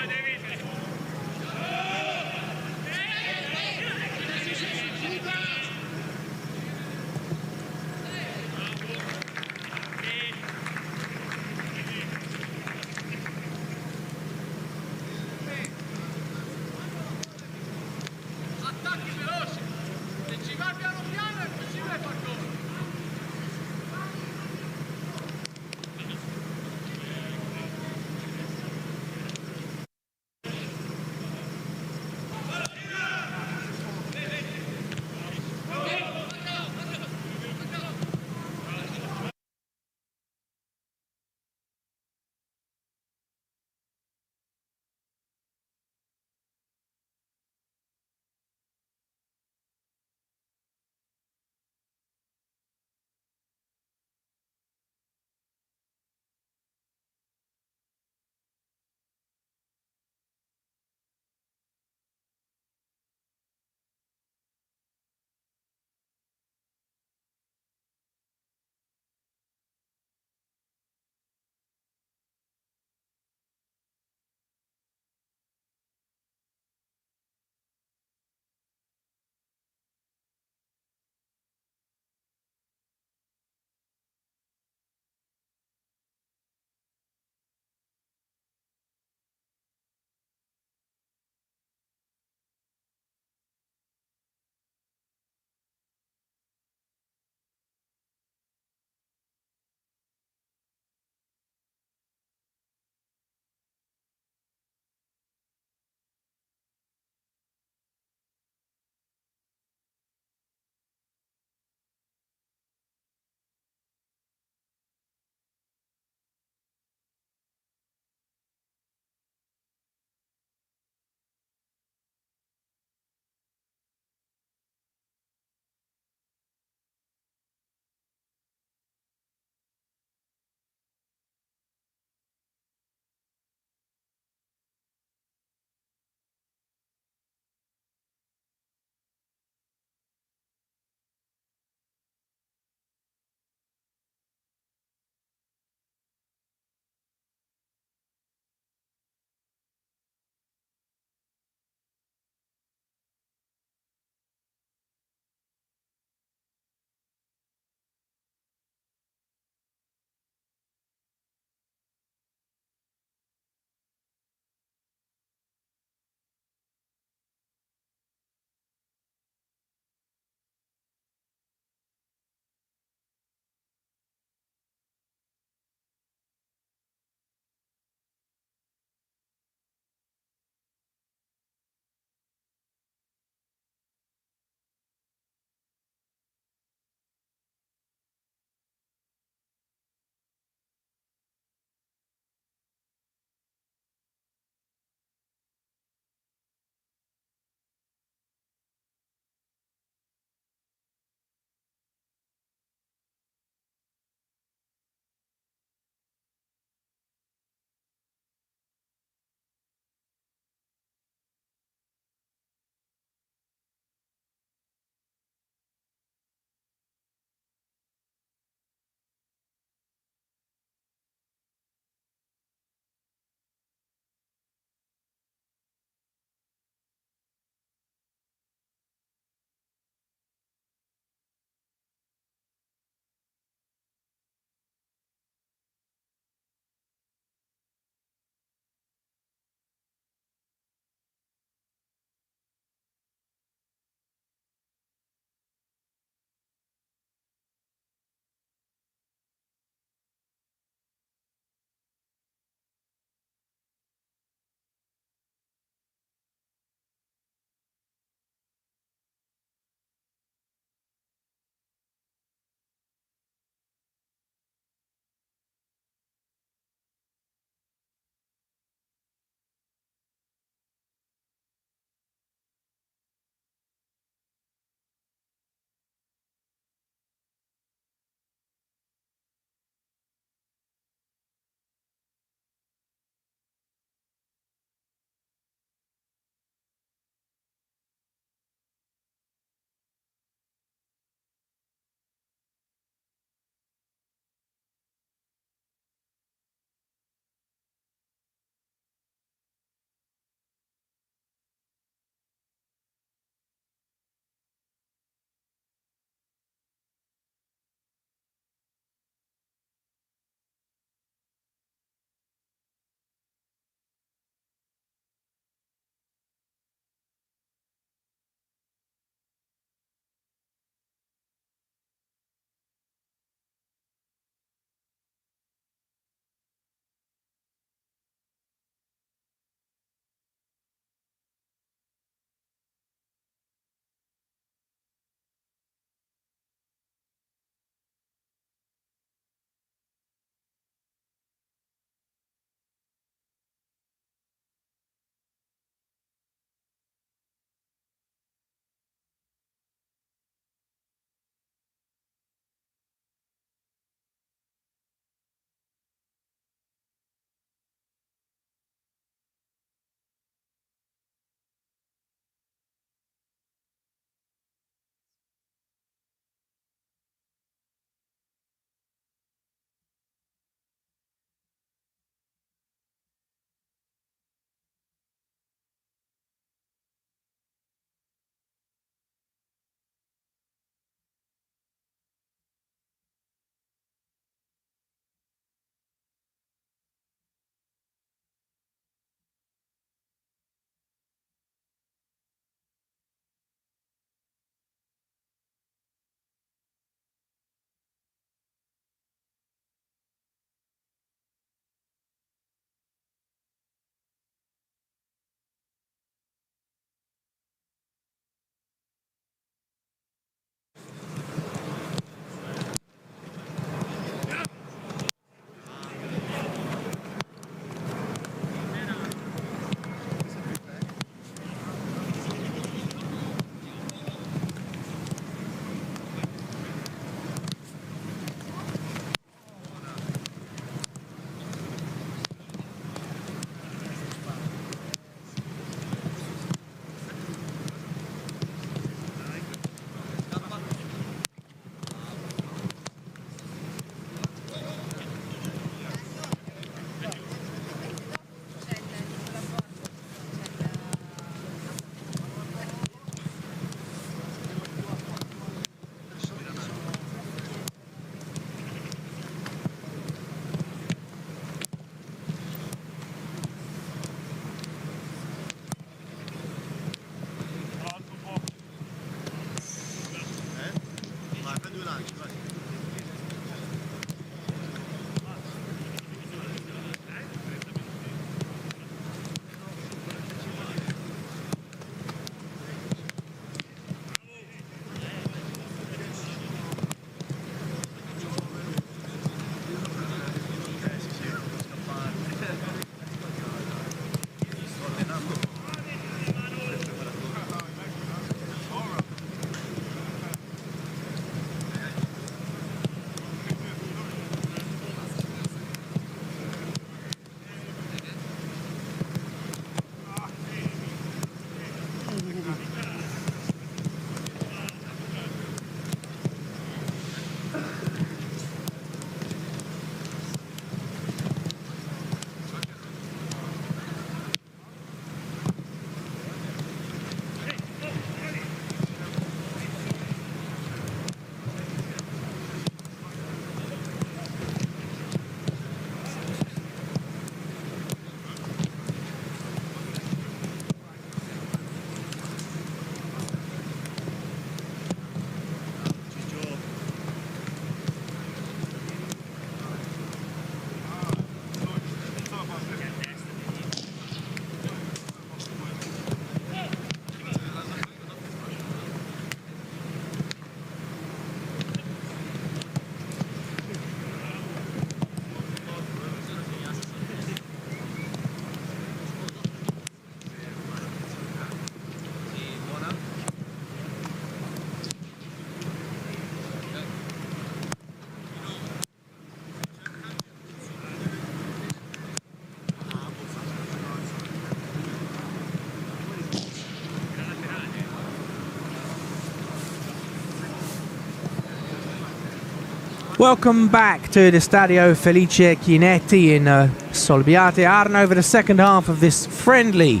Welcome back to the Stadio Felice Chinetti in Solbiate Arno for the second half of this friendly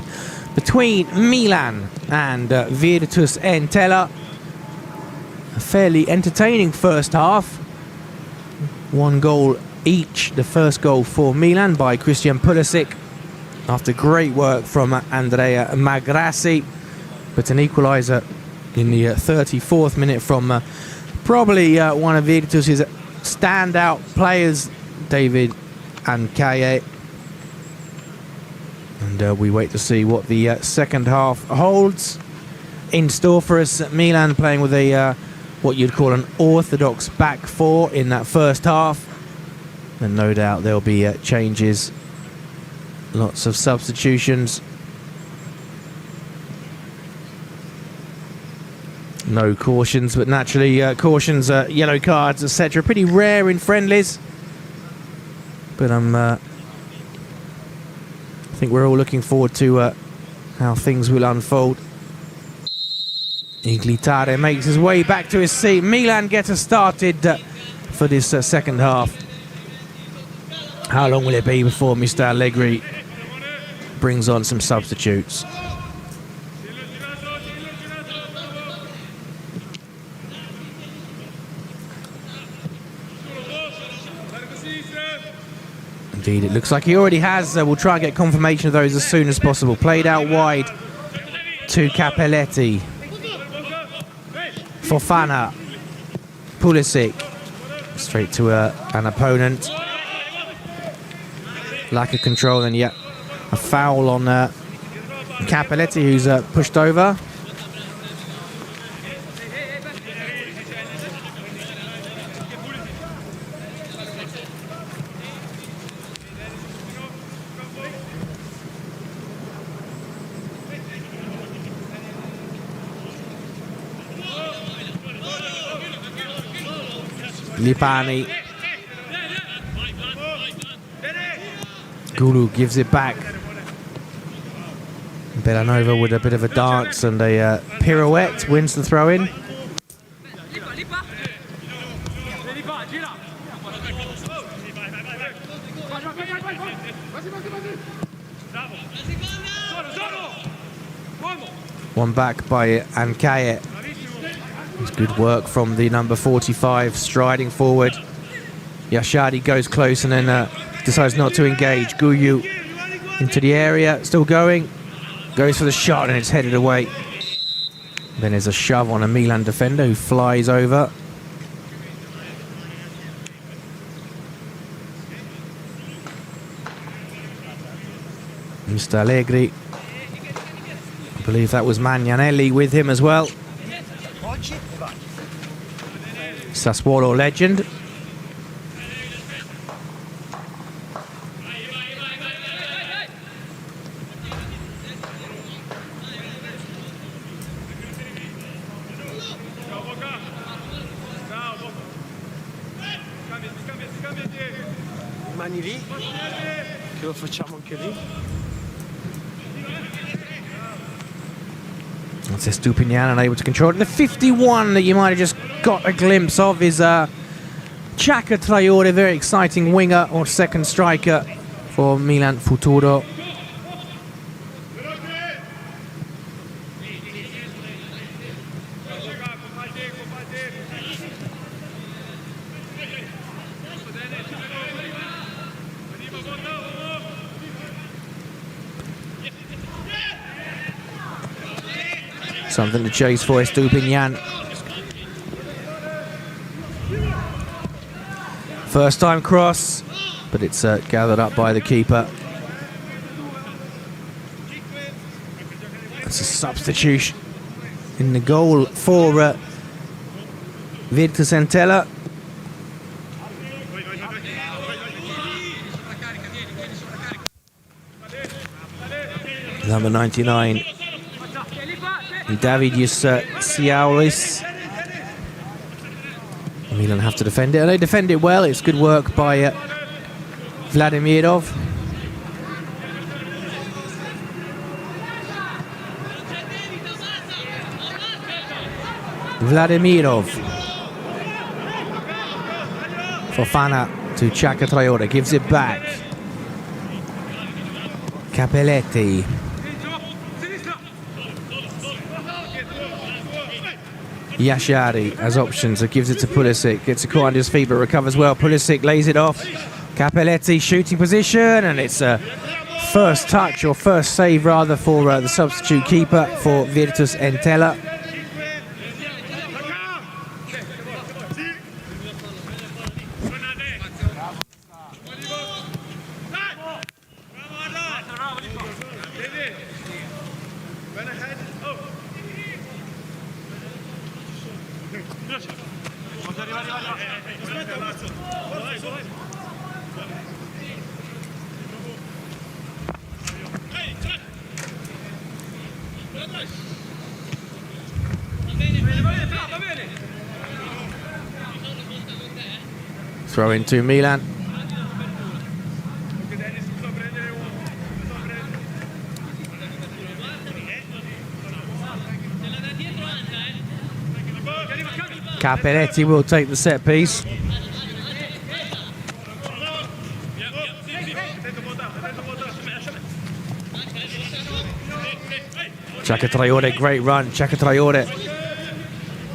between Milan and Virtus Entella. A fairly entertaining first half. One goal each. The first goal for Milan by Christian Pulisic after great work from Andrea Magrassi, but an equalizer in the 34th minute from probably one of Virtus' standout players, David Ancaye. And we wait to see what the second half holds in store for us. Milan playing with a what you'd call an orthodox back four in that first half, and no doubt there'll be changes, lots of substitutions. No cautions, but naturally cautions, yellow cards, etc. Pretty rare in friendlies. But I think we're all looking forward to how things will unfold. Iglitare makes his way back to his seat. Milan get us started for this second half. How long will it be before Mr. Allegri brings on some substitutes? Indeed, it looks like he already has. We'll try and get confirmation of those as soon as possible. Played out wide to Capelletti. Fofana. Pulisic. Straight to an opponent. Lack of control, and yet a foul on Capelletti, who's pushed over. Lipani. Gulu gives it back. Bellanova with a bit of a dance and a pirouette wins the throw-in. One back by Ancaye. It's good work from the number 45, striding forward. Yashadi goes close and then decides not to engage. Guyu into the area, still going. Goes for the shot and it's headed away. Then there's a shove on a Milan defender who flies over. Mr. Allegri. I believe that was Magnanelli with him as well. Sassuolo legend. Rimani lì, che lo facciamo anche lì. That's Estupinian unable to control it. The 51 that you might have just got a glimpse of is Chaka Traore, very exciting winger or second striker for Milan Futuro. Something to chase for Estupinian. First time cross, but it's gathered up by the keeper. It's a substitution in the goal for Virtus Entella. Number 99. Davidius Siaulis. Milan have to defend it, and they defend it well. It's good work by Vladimirov. Fofana to Chaka Traore, gives it back. Capelletti. Yashari has options, it gives it to Pulisic, gets it caught under his feet but recovers well. Pulisic lays it off. Capelletti shooting position, and it's a first touch, or first save rather, for the substitute keeper for Virtus Entella. Throw into Milan. Capelletti will take the set piece. Chaka Traore, great run. Chaka Traore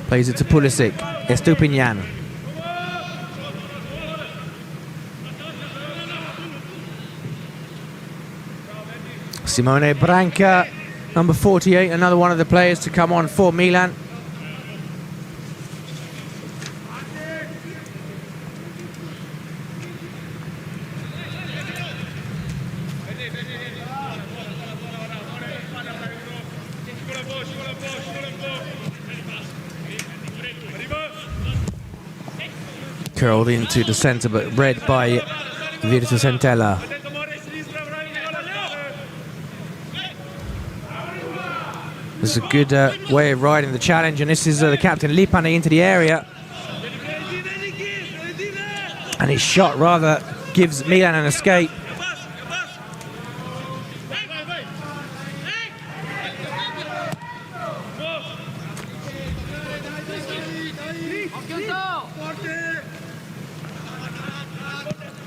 plays it to Pulisic. Estupinian. Simone Branca, number 48, another one of the players to come on for Milan. Curled into the centre, but read by Virtus Entella. This is a good way of riding the challenge, and this is the captain Lipane into the area. And his shot rather gives Milan an escape.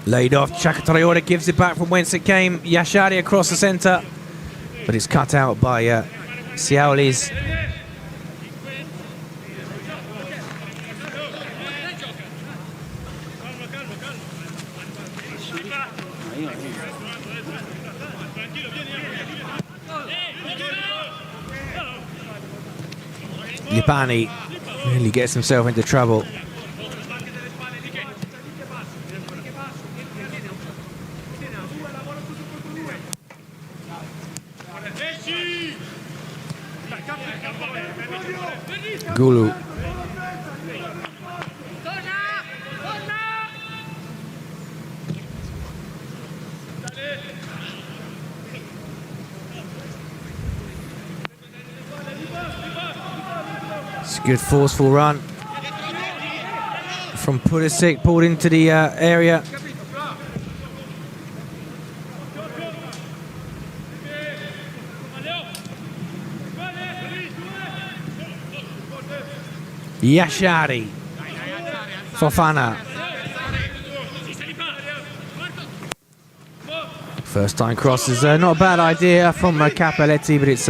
Laid off, Chaka Traore gives it back from whence it came. Yashari across the centre, but it's cut out by Siaulis. Lipani really gets himself into trouble. Gulu. It's a good forceful run from Pulisic, pulled into the area. Yashari. Fofana. First time cross is not a bad idea from Capelletti, but it's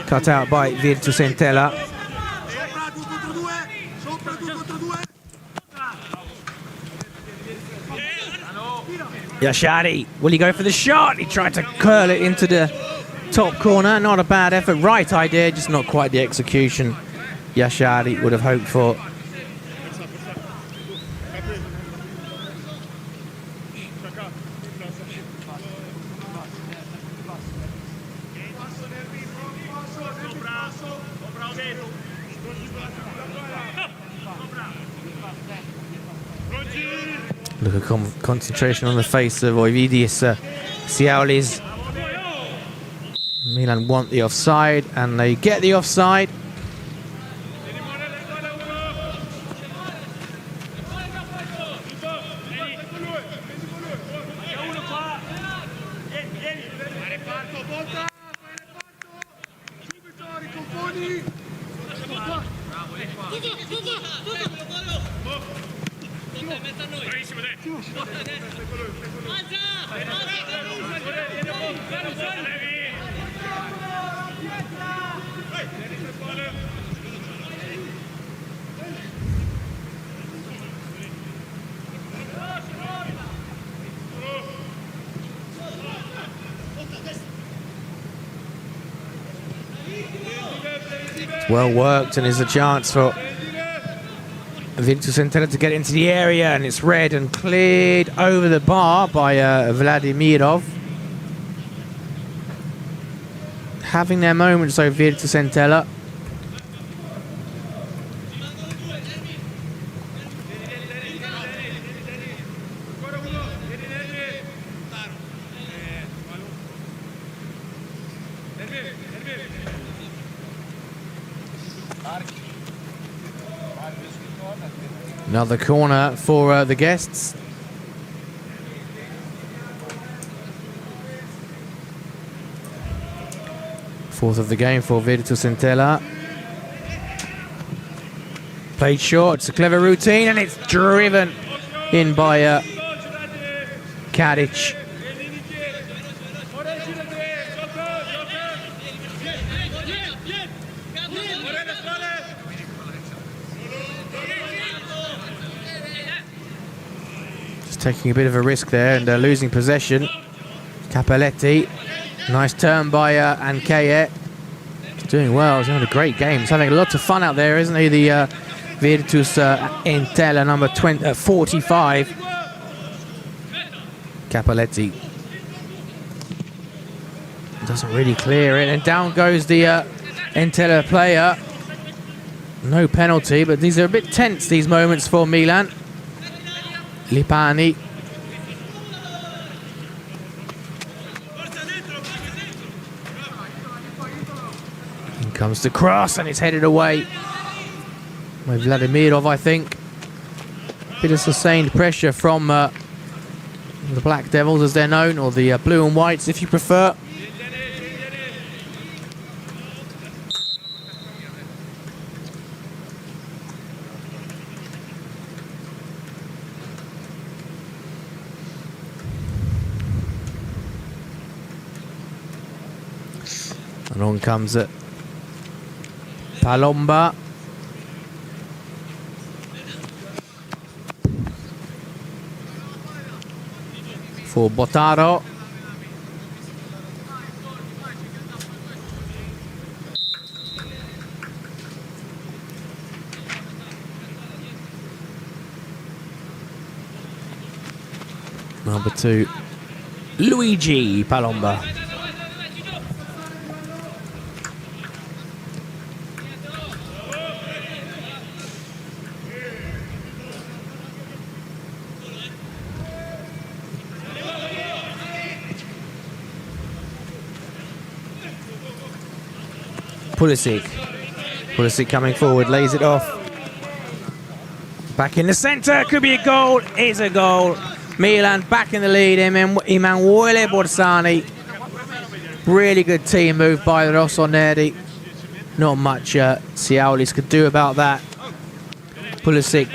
cut out by Virtus Entella. Yashari, will he go for the shot? He tried to curl it into the top corner. Not a bad effort, right idea, just not quite the execution Yashari would have hoped for. Look at concentration on the face of Ovidius Siaulis. Milan want the offside, and they get the offside. Well worked, and is a chance for Virtus Entella to get into the area, and it's read and cleared over the bar by Vladimirov. Having their moments, though, Virtus Entella. Another corner for the guests. Fourth of the game for Virtus Entella. Played short, it's a clever routine, and it's driven in by Kadic. Taking a bit of a risk there and losing possession. Capelletti, nice turn by Ankeye. He's doing well, he's having a great game. He's having lots of fun out there, isn't he? The Virtus Entella number 45. Capelletti doesn't really clear it, and down goes the Entella player. No penalty, but these are a bit tense, these moments for Milan. Lipani. In comes the cross, and it's headed away by Vladimirov, I think. Bit of sustained pressure from the Black Devils, as they're known, or the Blue and Whites, if you prefer. And on comes it. Palomba. For Botaro. Number 2, Luigi Palomba. Pulisic coming forward, lays it off. Back in the centre, could be a goal, is a goal. Milan back in the lead, Emanuele Borsani. Really good team move by the Rossoneri. Not much Ciaulis could do about that. Pulisic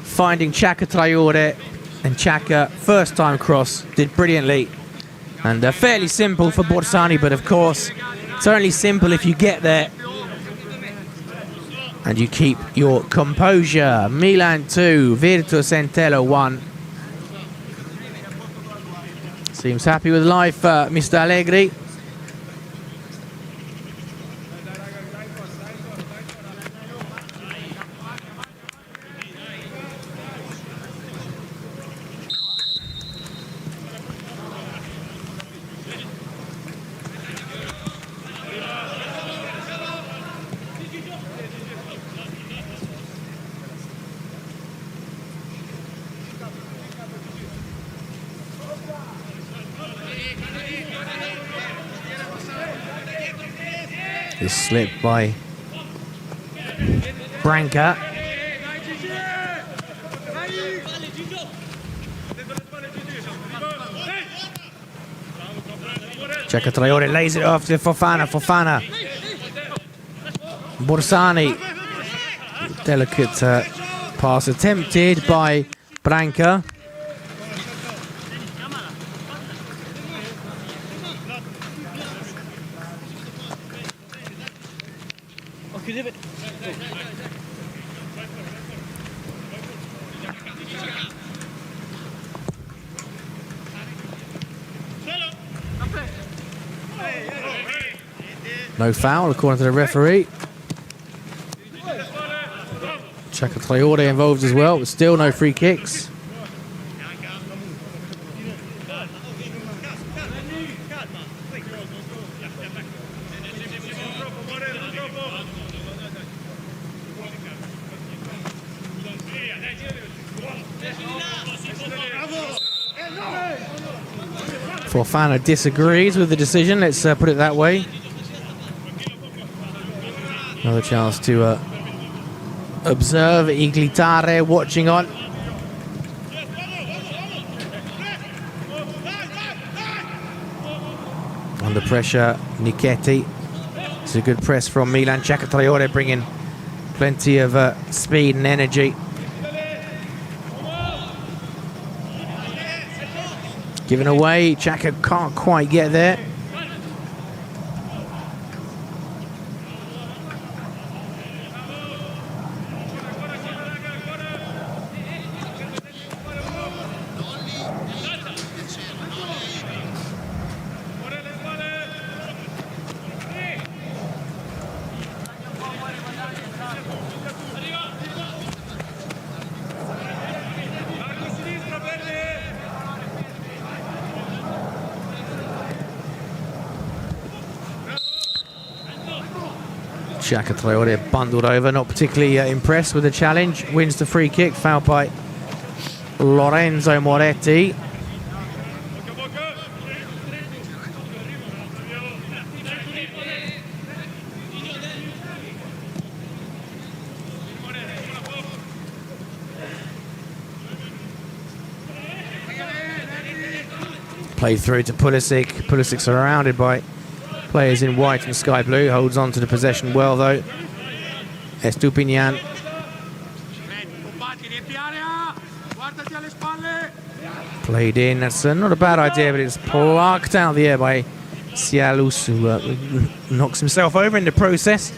finding Chaka Traore, and Chaka, first time cross, did brilliantly. And fairly simple for Borsani, but of course, it's only simple if you get there and you keep your composure. Milan 2, Virtus Entella 1. Seems happy with life, Mr. Allegri. This slip by Branca. Chaka Traore lays it off to Fofana. Borsani. Delicate pass attempted by Branca. No foul, according to the referee. Chaka Traore involved as well, but still no free kicks. Fofana disagrees with the decision, let's put it that way. Another chance to observe. Iglitare watching on. Under pressure, Nichetti. It's a good press from Milan. Chaka Traore bringing plenty of speed and energy. Given away, Chaka can't quite get there. Chaka Traore bundled over, not particularly impressed with the challenge. Wins the free kick, fouled by Lorenzo Moretti. Played through to Pulisic. Pulisic surrounded by players in white and sky blue. Holds on to the possession well though. Estupinian. Played in. That's not a bad idea, but it's plucked out of the air by Cialus, who knocks himself over in the process.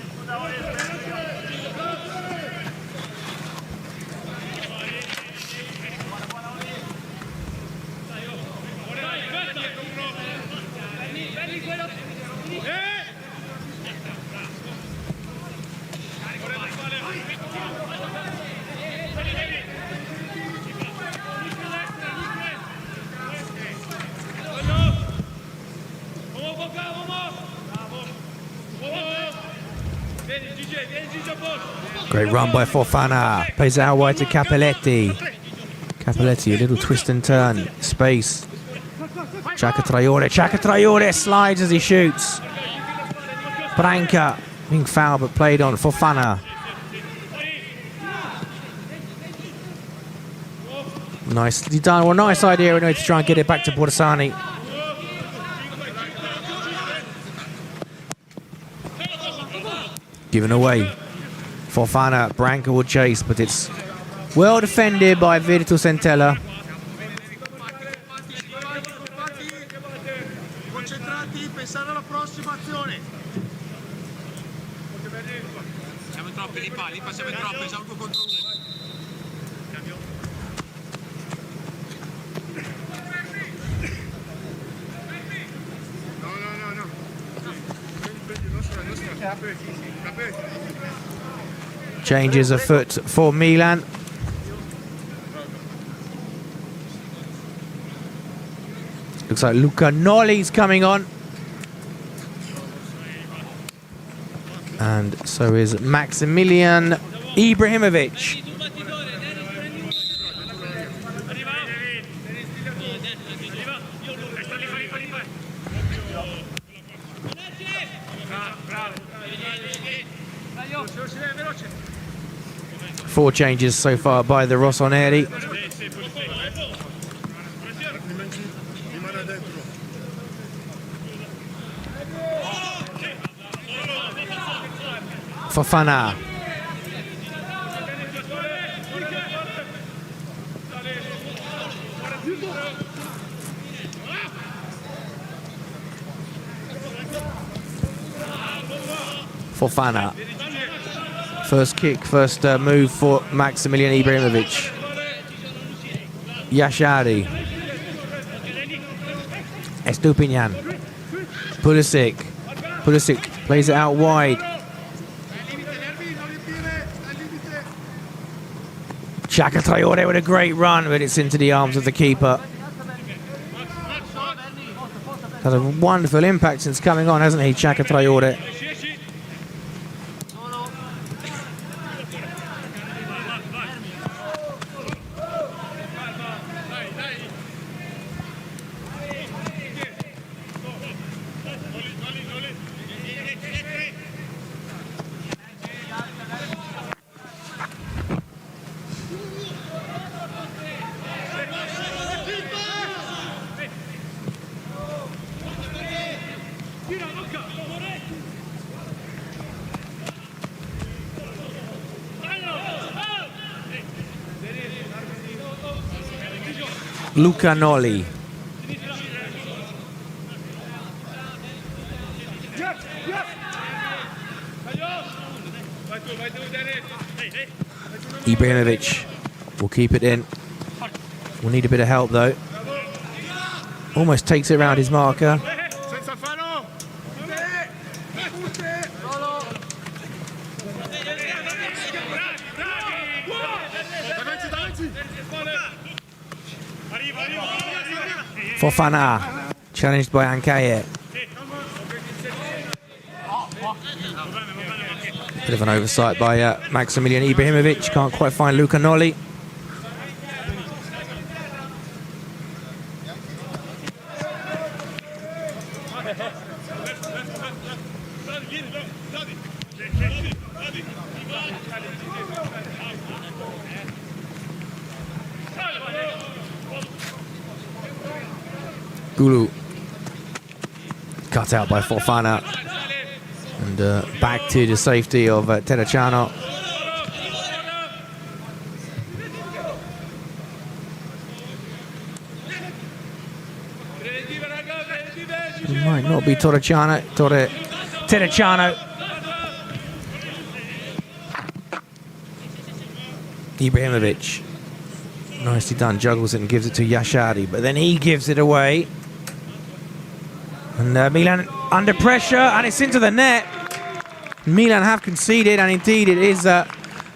Great run by Fofana. Plays out wide to Capelletti. Capelletti, a little twist and turn. Space. Chaka Traore. Chaka Traore slides as he shoots. Branca being fouled but played on. Fofana. Nicely done. Well, nice idea anyway to try and get it back to Borsani. Given away. Fofana, Branca will chase, but it's well defended by Virtus Entella. Changes afoot for Milan. Looks like Luca Nolli's coming on. And so is Maximilian Ibrahimovic. Four changes so far by the Rossoneri. Fofana. Fofana. First kick, first move for Maximilian Ibrahimovic. Yashari. Estupinian. Pulisic. Pulisic plays it out wide. Chaka Traore with a great run, but it's into the arms of the keeper. Had a wonderful impact since coming on, hasn't he, Chaka Traore? Luca Noli. Ibrahimovic will keep it in. We'll need a bit of help though. Almost takes it around his marker. Fofana, challenged by Ankaye. Bit of an oversight by Maximilian Ibrahimovic. Can't quite find Luca Noli. Gulu cut out by Fofana and back to the safety of Terracciano. It might not be Terracciano. Ibrahimovic, nicely done, juggles it and gives it to Yashari, but then he gives it away. And Milan under pressure, and it's into the net. Milan have conceded, and indeed it is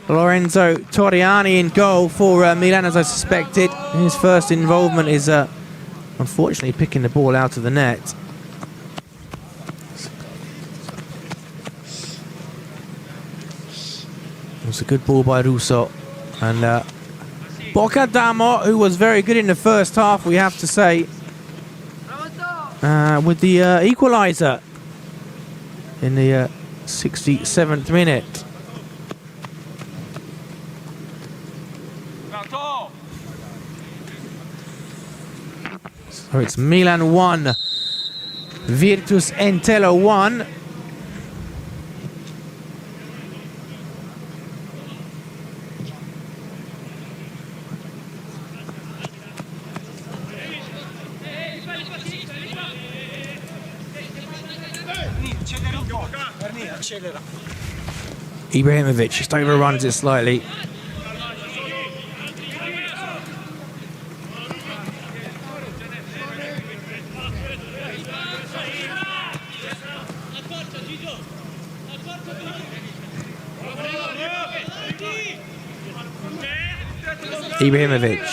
Lorenzo Torriani in goal for Milan, as I suspected. His first involvement is unfortunately picking the ball out of the net. It was a good ball by Russo. And Boccadamo, who was very good in the first half, we have to say, with the equalizer in the 67th minute. So it's Milan 1, Virtus Entella 1. Ibrahimovic just overruns it slightly. Ibrahimovic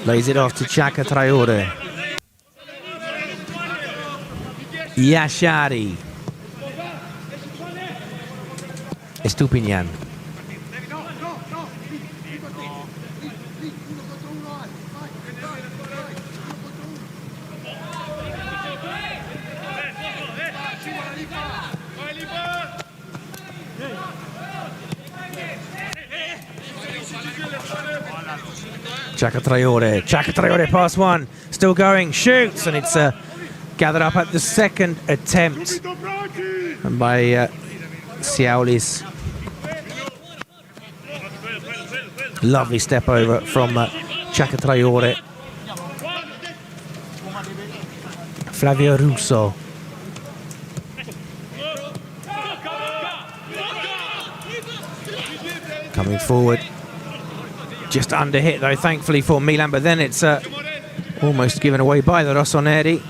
lays it off to Chaka Traore. Yashari. Estupinian. Chaka Traore pass one, still going, shoots, and it's gathered up at the second attempt by Siaulis. Lovely step over from Chaka Traore. Flavio Russo. Coming forward. Just under hit though, thankfully for Milan, but then it's almost given away by the Rossoneri.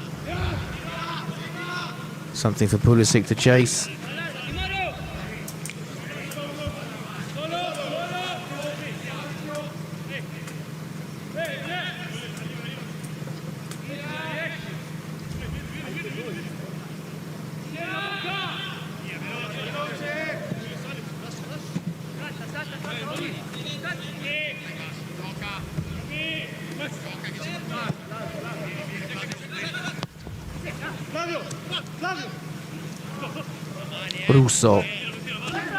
Something for Pulisic to chase. Russo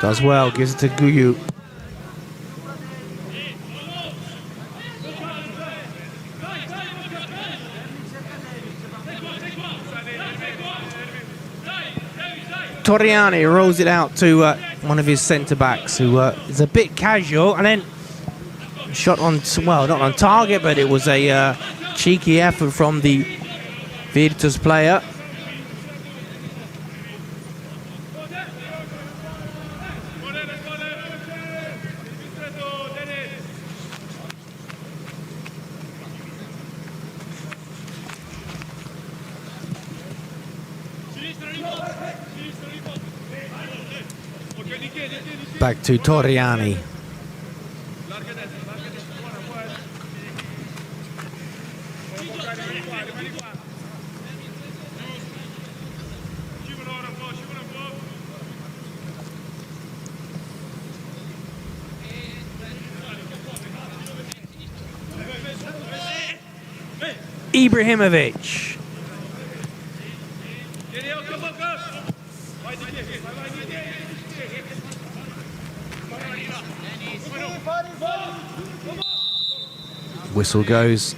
does well, gives it to Guyu. Torriani rolls it out to one of his centre-backs, who is a bit casual, and then shot on, well, not on target, but it was a cheeky effort from the Virtus player. Back to Torriani. Ibrahimovic. Whistle goes.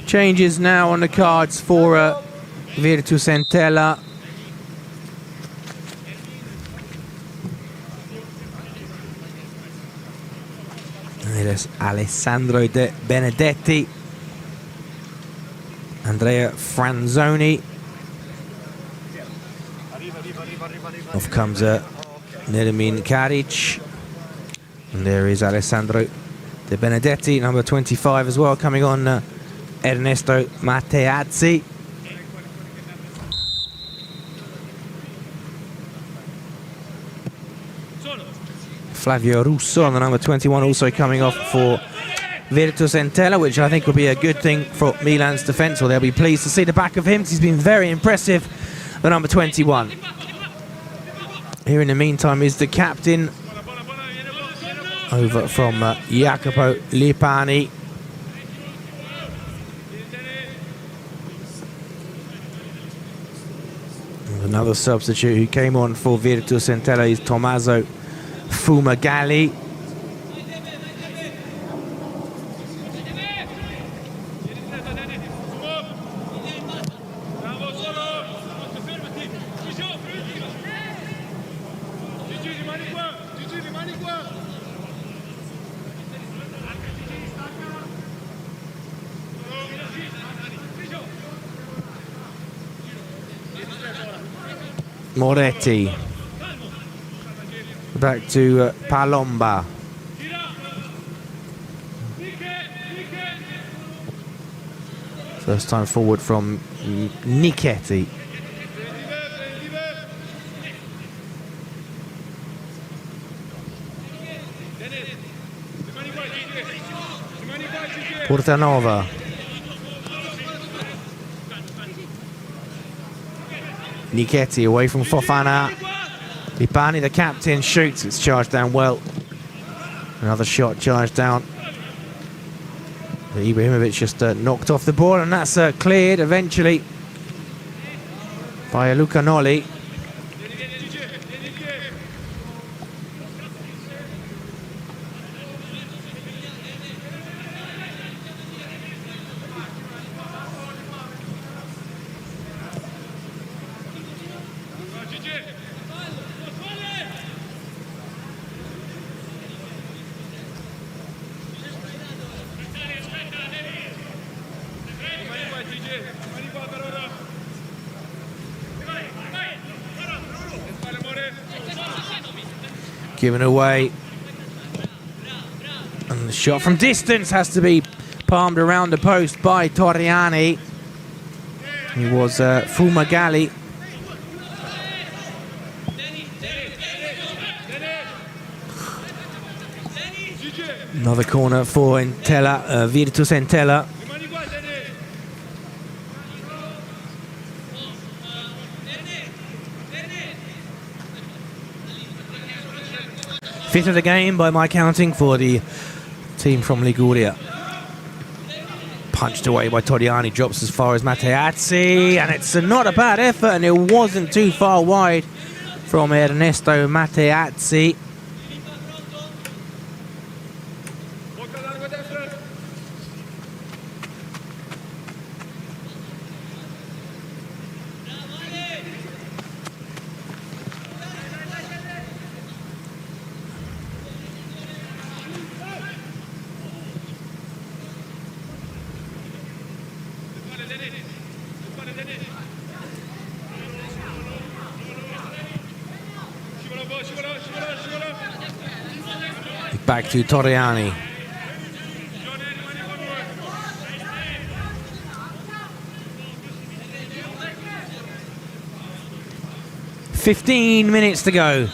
Changes now on the cards for Virtus Entella. There's Alessandro De Benedetti, Andrea Franzoni. Off comes Nermin Karic. And there is Alessandro De Benedetti, number 25 as well, coming on Ernesto Mateazzi. Flavio Russo on the number 21 also coming off for Virtus Entella, which I think will be a good thing for Milan's defence, or they'll be pleased to see the back of him because he's been very impressive, the number 21. Here in the meantime is the captain, over from Jacopo Lipani. Another substitute who came on for Virtus Entella is Tommaso Fumagalli. Moretti. Back to Palomba. First time forward from Nichetti. Portanova. Nichetti away from Fofana. Lipani, the captain, shoots. It's charged down well. Another shot charged down. Ibrahimovic just knocked off the ball, and that's cleared eventually by Luca Nolli. Given away. And the shot from distance has to be palmed around the post by Torriani. He was Fumagalli. Another corner for Entella, Virtus Entella. Fifth of the game by my counting for the team from Liguria. Punched away by Torriani, drops as far as Mateazzi, and it's not a bad effort, and it wasn't too far wide from Ernesto Mateazzi. Back to Torriani. "15 minutes to go.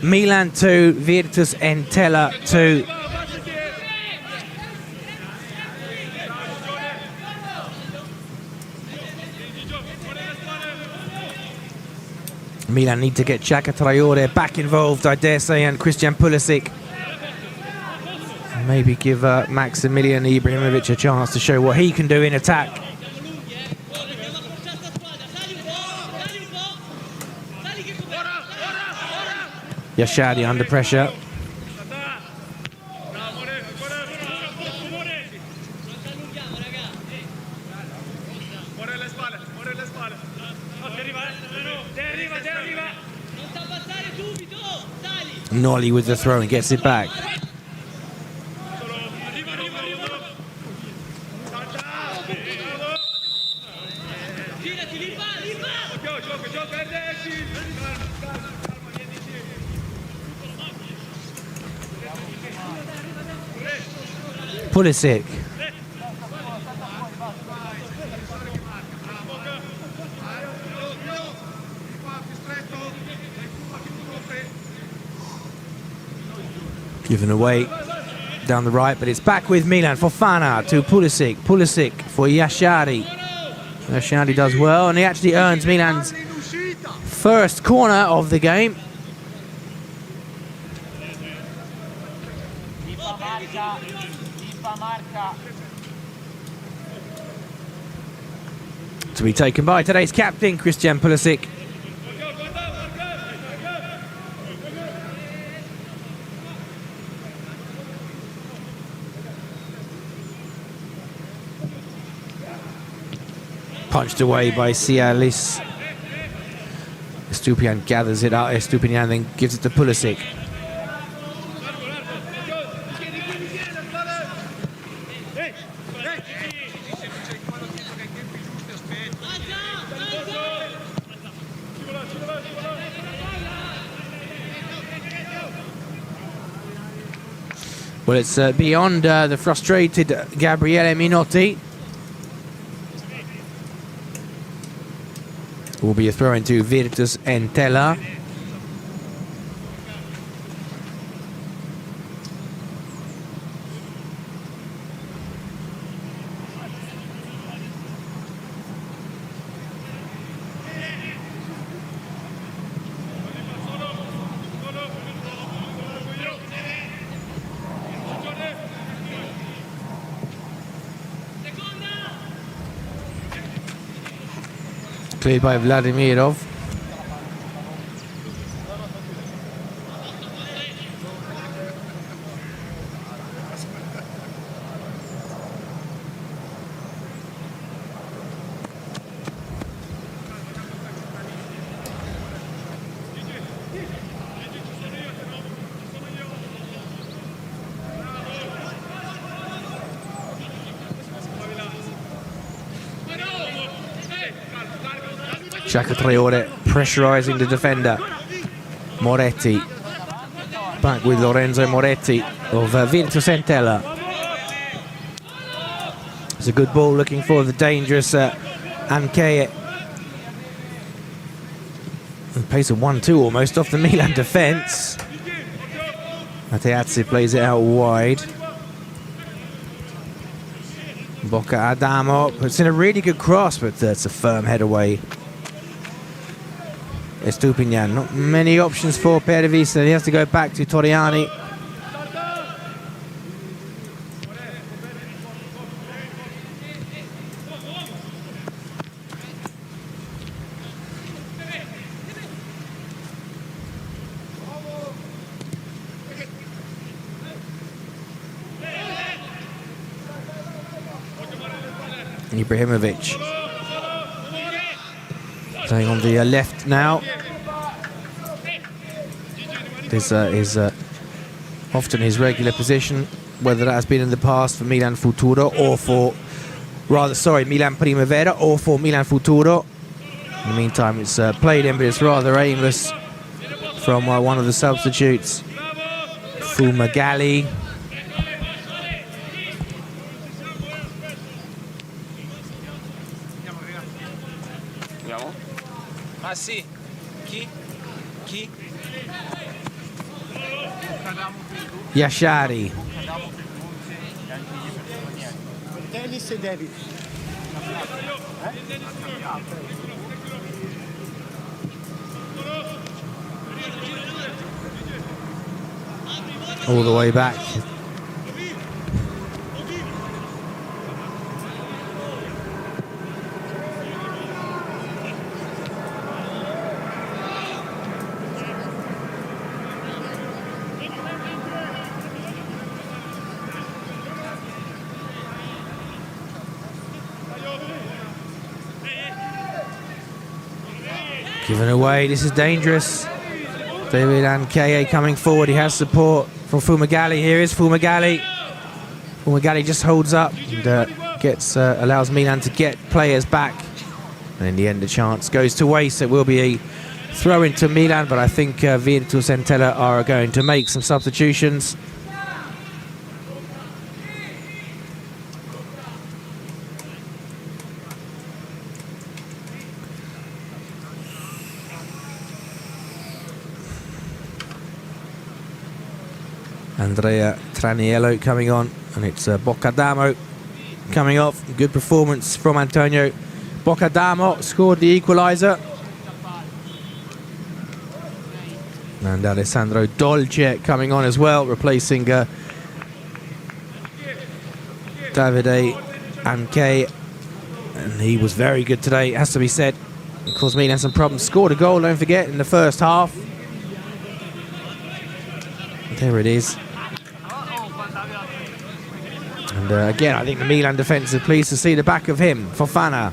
Milan 2, Virtus Entella 2. Milan need to get Xhaka Traore back involved, I dare say, and Christian Pulisic. Maybe give Maximilian Ibrahimovic a chance to show what he can do in attack. Yashadi under pressure. Nolly with the throw and gets it back. Pulisic. Given away down the right, but it's back with Milan. Fofana to Pulisic. Pulisic for Yashadi. Yashadi does well, and he actually earns Milan's first corner of the game. To be taken by today's captain, Christian Pulisic. Punched away by Cialis. Estupiñán gathers it out. Estupiñán then gives it to Pulisic. Well, it's beyond the frustrated Gabriele Minotti. Will be a throw into Virtus Entella. Cleared by Vladimirov. Xhaka Traore pressurising the defender. Moretti. Back with Lorenzo Moretti of Virtus Entella. It's a good ball looking for the dangerous Anke. The pace of 1-2 almost off the Milan defence. Mateazzi plays it out wide. Bocca Adamo puts in a really good cross, but that's a firm head away. Estupinian, not many options for Perevisa. He has to go back to Torriani. Ibrahimovic playing on the left now. This is often his regular position, whether that has been in the past for Milan Futuro or for, Milan Primavera or for Milan Futuro. In the meantime, it's played in, but it's rather aimless from one of the substitutes, Fumagalli. Ah sì, chi? Yashari. Tennis e David. All the way back. Given away, this is dangerous. David Anke coming forward, he has support from Fumagalli. Here is Fumagalli. Fumagalli just holds up and allows Milan to get players back. And in the end, the chance goes to waste. It will be a throw into Milan, but I think Virtus Entella are going to make some substitutions. Andrea Traniello coming on, and it's Boccadamo coming off. Good performance from Antonio. Boccadamo scored the equalizer. And Alessandro Dolce coming on as well, replacing Davide Anke. And he was very good today, it has to be said. Of course, Milan had some problems. Scored a goal, don't forget, in the first half. There it is. And again, I think the Milan defence are pleased to see the back of him, Fofana.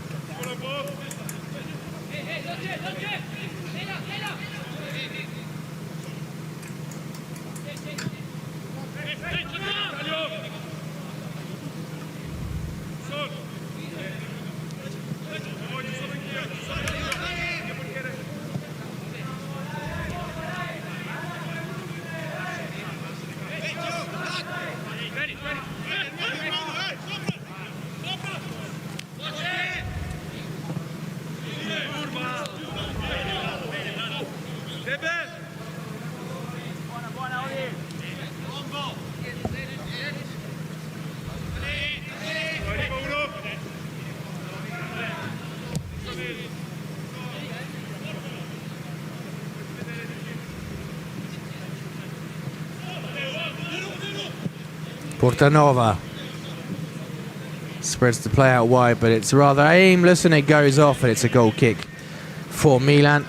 Portanova spreads the play out wide, but it's rather aimless and it goes off, and it's a goal kick for Milan.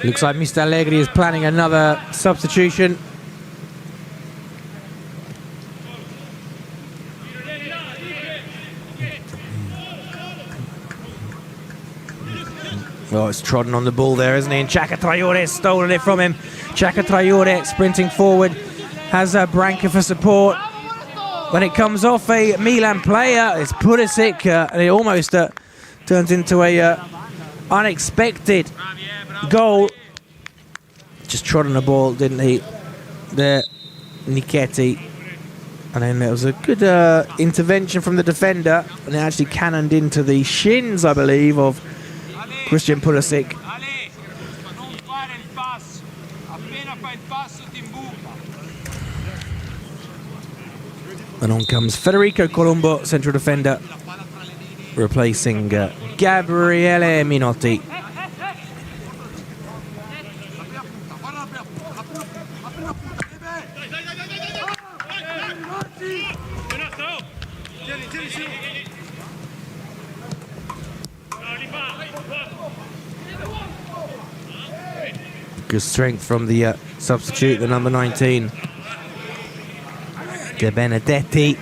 Looks like Mr. Allegri is planning another substitution. Well, it's trodden on the ball there, isn't he? And Chaka Traore's stolen it from him. Chaka Traore sprinting forward, has Branca for support. When it comes off a Milan player, it's Pulisic, and it almost turns into a unexpected goal. Just trod on the ball, didn't he? There, Nichetti. And then there was a good intervention from the defender, and it actually cannoned into the shins, I believe, of Christian Pulisic. And on comes Federico Colombo, central defender, replacing Gabriele Minotti. Good strength from the substitute, the number 19, De Benedetti.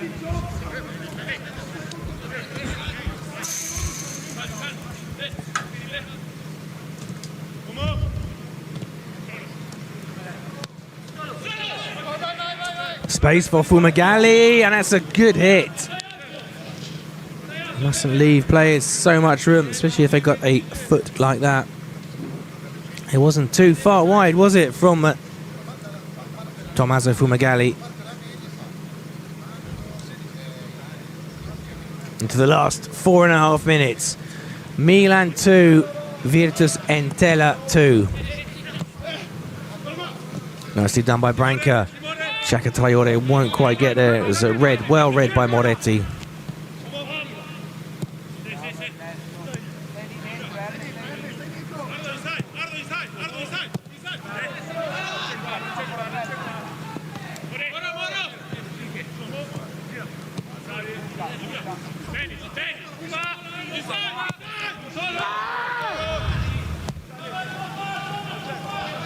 Space for Fumagalli, and that's a good hit. Mustn't leave players so much room, especially if they got a foot like that. It wasn't too far wide, was it, from Tommaso Fumagalli? Into the last 4.5 minutes. Milan 2, Virtus Entella 2. Nicely done by Branca. Chaka Traore won't quite get there. It was well read by Moretti.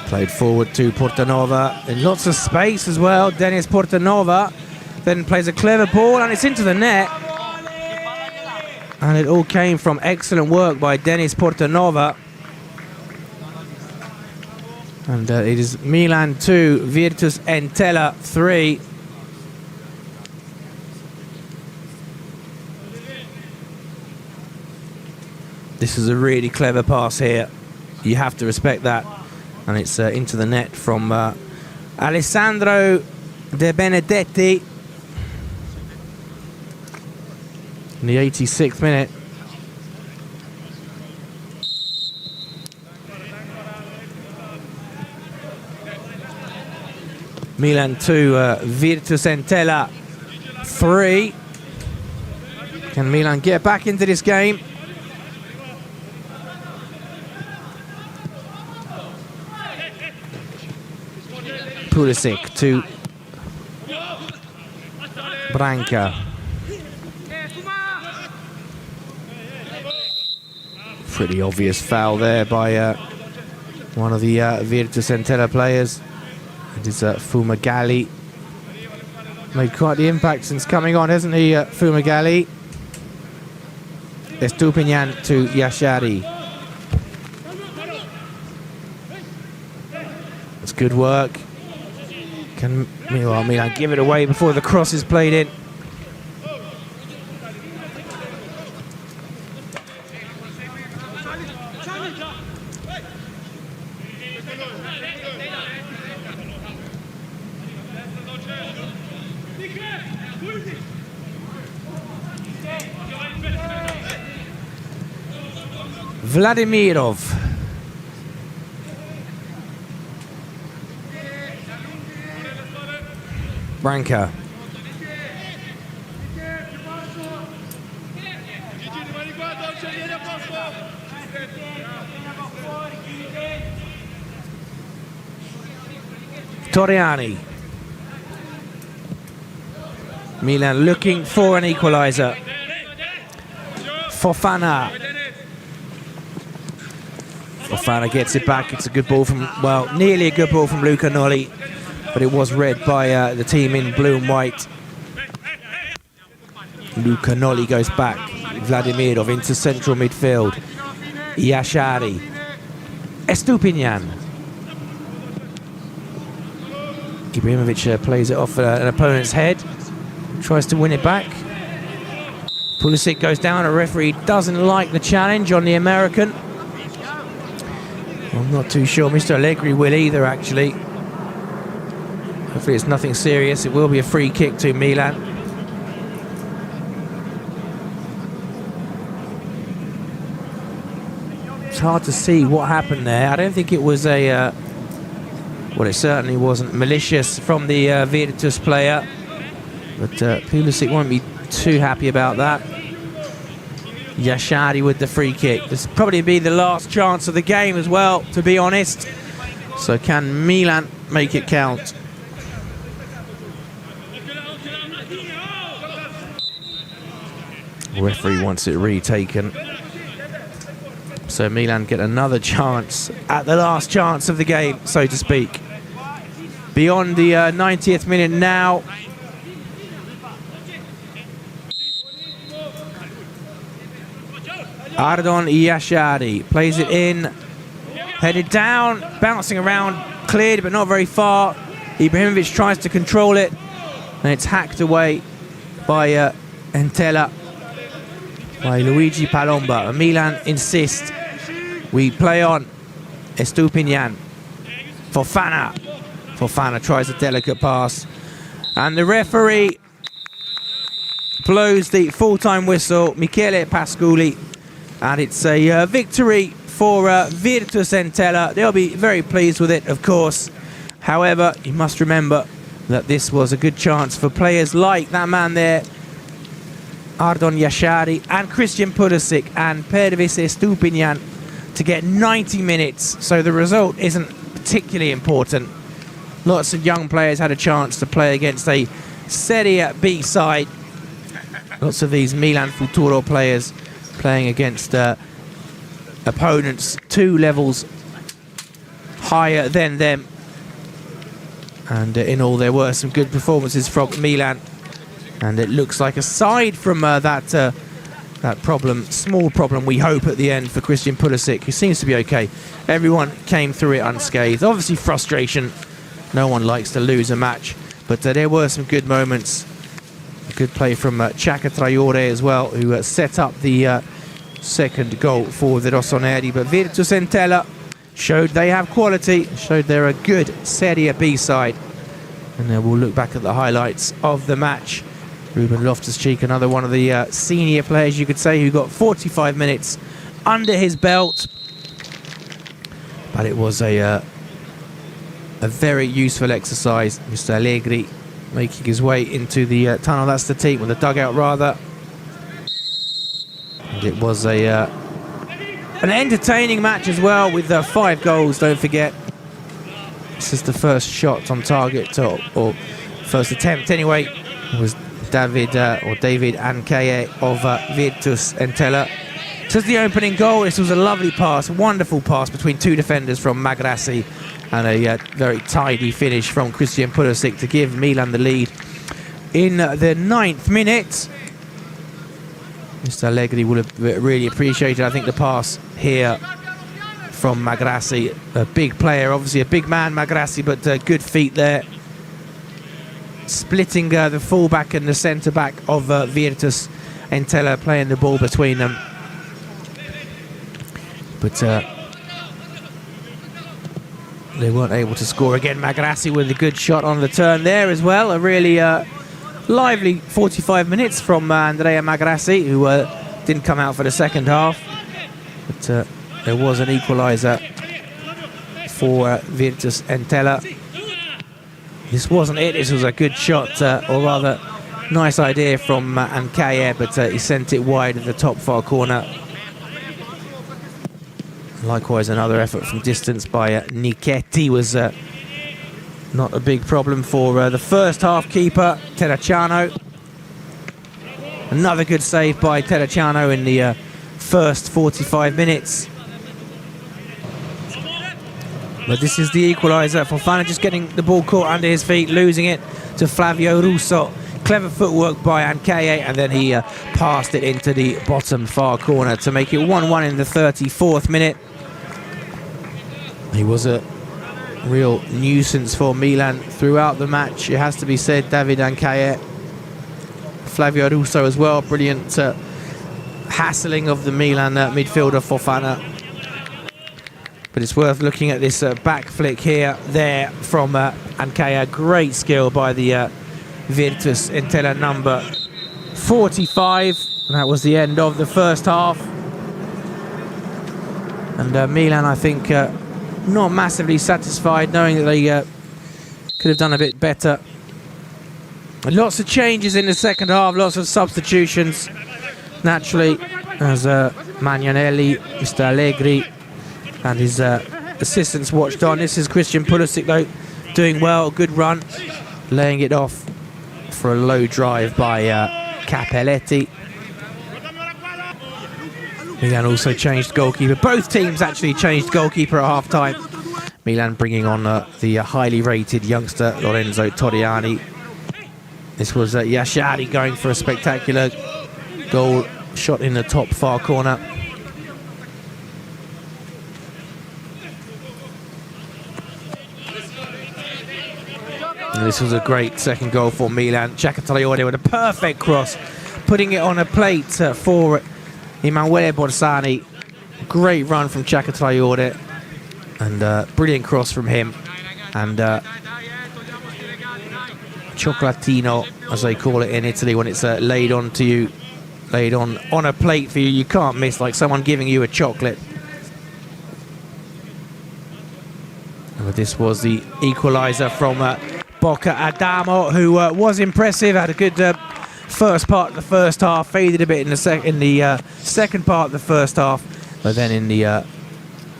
Played forward to Portanova, in lots of space as well. Dennis Portanova then plays a clever ball, and it's into the net. And it all came from excellent work by Dennis Portanova. And it is Milan 2, Virtus Entella 3. This is a really clever pass here. You have to respect that. And it's into the net from Alessandro De Benedetti in the 86th minute. Milan 2, Virtus Entella 3. Can Milan get back into this game? Pulisic to Branca. Pretty obvious foul there by one of the Virtus Entella players. It is Fumagalli. Made quite the impact since coming on, hasn't he, Fumagalli? Estupinian to Yashari. That's good work. Can Milan give it away before the cross is played in? Vladimirov. Branca. Torriani. Milan looking for an equalizer. Fofana. Fofana gets it back. It's a good ball from, well, nearly a good ball from Luca Nolli, but it was read by the team in blue and white. Luca Nolli goes back. Vladimirov into central midfield. Yashari. Estupinian. Ibrahimovic plays it off an opponent's head, tries to win it back. Pulisic goes down. A referee doesn't like the challenge on the American. I'm not too sure Mr. Allegri will either, actually. Hopefully it's nothing serious. It will be a free kick to Milan. It's hard to see what happened there. I don't think it was a... well, it certainly wasn't malicious from the Virtus player. But Pulisic won't be too happy about that. Yashari with the free kick. This will probably be the last chance of the game as well, to be honest. So can Milan make it count? The referee wants it retaken. So Milan get another chance at the last chance of the game, so to speak. Beyond the 90th minute now. Ardon Yashari plays it in, headed down, bouncing around, cleared but not very far. Ibrahimovic tries to control it, and it's hacked away by Entella, by Luigi Palomba. And Milan insist. We play on. Estupinian. Fofana. Fofana tries a delicate pass. And the referee blows the full-time whistle. Michele Pasculi. And it's a victory for Virtus Entella. They'll be very pleased with it, of course. However, you must remember that this was a good chance for players like that man there, Ardon Yashari, and Christian Pulisic and Pervis Estupinian, to get 90 minutes. So the result isn't particularly important. Lots of young players had a chance to play against a Serie B side. Lots of these Milan Futuro players playing against opponents 2 levels higher than them. And in all, there were some good performances from Milan. And it looks like, aside from that problem, small problem, we hope, at the end for Christian Pulisic, who seems to be okay, everyone came through it unscathed. Obviously frustration. No one likes to lose a match. But there were some good moments. A good play from Chaka Traore as well, who set up the second goal for the Rossoneri. But Virtus Entella showed they have quality, showed they're a good Serie B side. And we'll look back at the highlights of the match. Ruben Loftus-Cheek, another one of the senior players, you could say, who got 45 minutes under his belt. But it was a very useful exercise. Mr. Allegri making his way into the tunnel. That's the team, with the dugout rather. And it was an entertaining match as well, with 5 goals, don't forget. This is the first shot on target, or first attempt anyway. It was David Ankeye of Virtus Entella. This is the opening goal. This was a lovely pass, wonderful pass between 2 defenders from Magrassi, and a very tidy finish from Christian Pulisic to give Milan the lead in the 9th minute. Mr. Allegri would have really appreciated, I think, the pass here from Magrassi. A big player, obviously a big man, Magrassi, but good feet there. Splitting the full-back and the centre-back of Virtus Entella, playing the ball between them. But they weren't able to score again. Magrassi with a good shot on the turn there as well. A really lively 45 minutes from Andrea Magrassi, who didn't come out for the second half. But there was an equaliser for Virtus Entella. This wasn't it. This was a good shot, or rather, nice idea from Ankeye, but he sent it wide at the top far corner. Likewise, another effort from distance by Nichetti was not a big problem for the first half keeper, Terracciano. Another good save by Terracciano in the first 45 minutes. But this is the equaliser. Fofana just getting the ball caught under his feet, losing it to Flavio Russo. Clever footwork by Ankeye, and then he passed it into the bottom far corner to make it 1-1 in the 34th minute. He was a real nuisance for Milan throughout the match, it has to be said. David Ankaya, Flavio Russo as well, brilliant hassling of the Milan midfielder Fofana. But it's worth looking at this back flick here, there from Ankaya. Great skill by the Virtus Entella number 45. And that was the end of the first half. And Milan, I think, not massively satisfied, knowing that they could have done a bit better. And lots of changes in the second half, lots of substitutions. Naturally, as Magnanelli, Mr. Allegri, and his assistants watched on. This is Christian Pulisic, though, doing well, good run, laying it off for a low drive by Capelletti. Milan also changed goalkeeper. Both teams actually changed goalkeeper at half-time. Milan bringing on the highly rated youngster Lorenzo Torriani. This was Yashari going for a spectacular goal shot in the top far corner. And this was a great second goal for Milan. Chakataliode with a perfect cross, putting it on a plate for Emanuele Borsani. Great run from Chakataliode, and brilliant cross from him. And Cioccolatino, as they call it in Italy, when it's laid on to you, laid on a plate for you, you can't miss, like someone giving you a chocolate. And this was the equalizer from Bocca Adamo, who was impressive, had a good first part of the first half, faded a bit in the second part of the first half, but then in the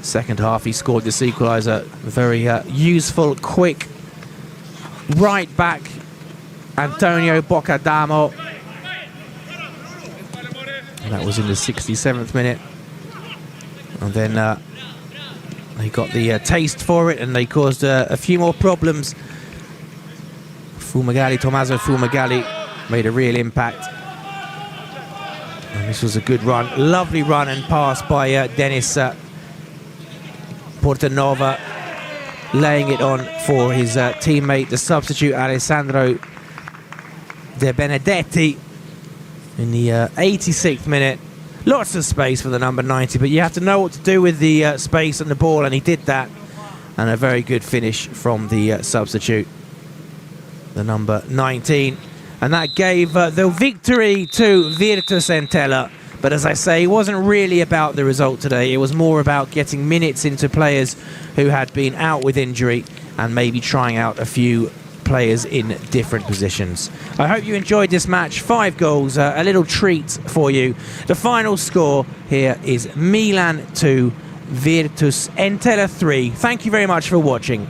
second half he scored this equalizer. Very useful, quick right back Antonio Bocca Adamo. And that was in the 67th minute, and then they got the taste for it, and they caused a few more problems. Tommaso Fumagalli made a real impact. And this was a good run, lovely run and pass by Dennis Portanova, laying it on for his teammate, the substitute Alessandro De Benedetti in the 86th minute. Lots of space for the number 90, but you have to know what to do with the space and the ball, and he did that. And a very good finish from the substitute, the number 19. And that gave the victory to Virtus Entella. But as I say, it wasn't really about the result today. It was more about getting minutes into players who had been out with injury and maybe trying out a few players in different positions. I hope you enjoyed this match. 5 goals, a little treat for you. The final score here is Milan 2, Virtus Entella 3. Thank you very much for watching.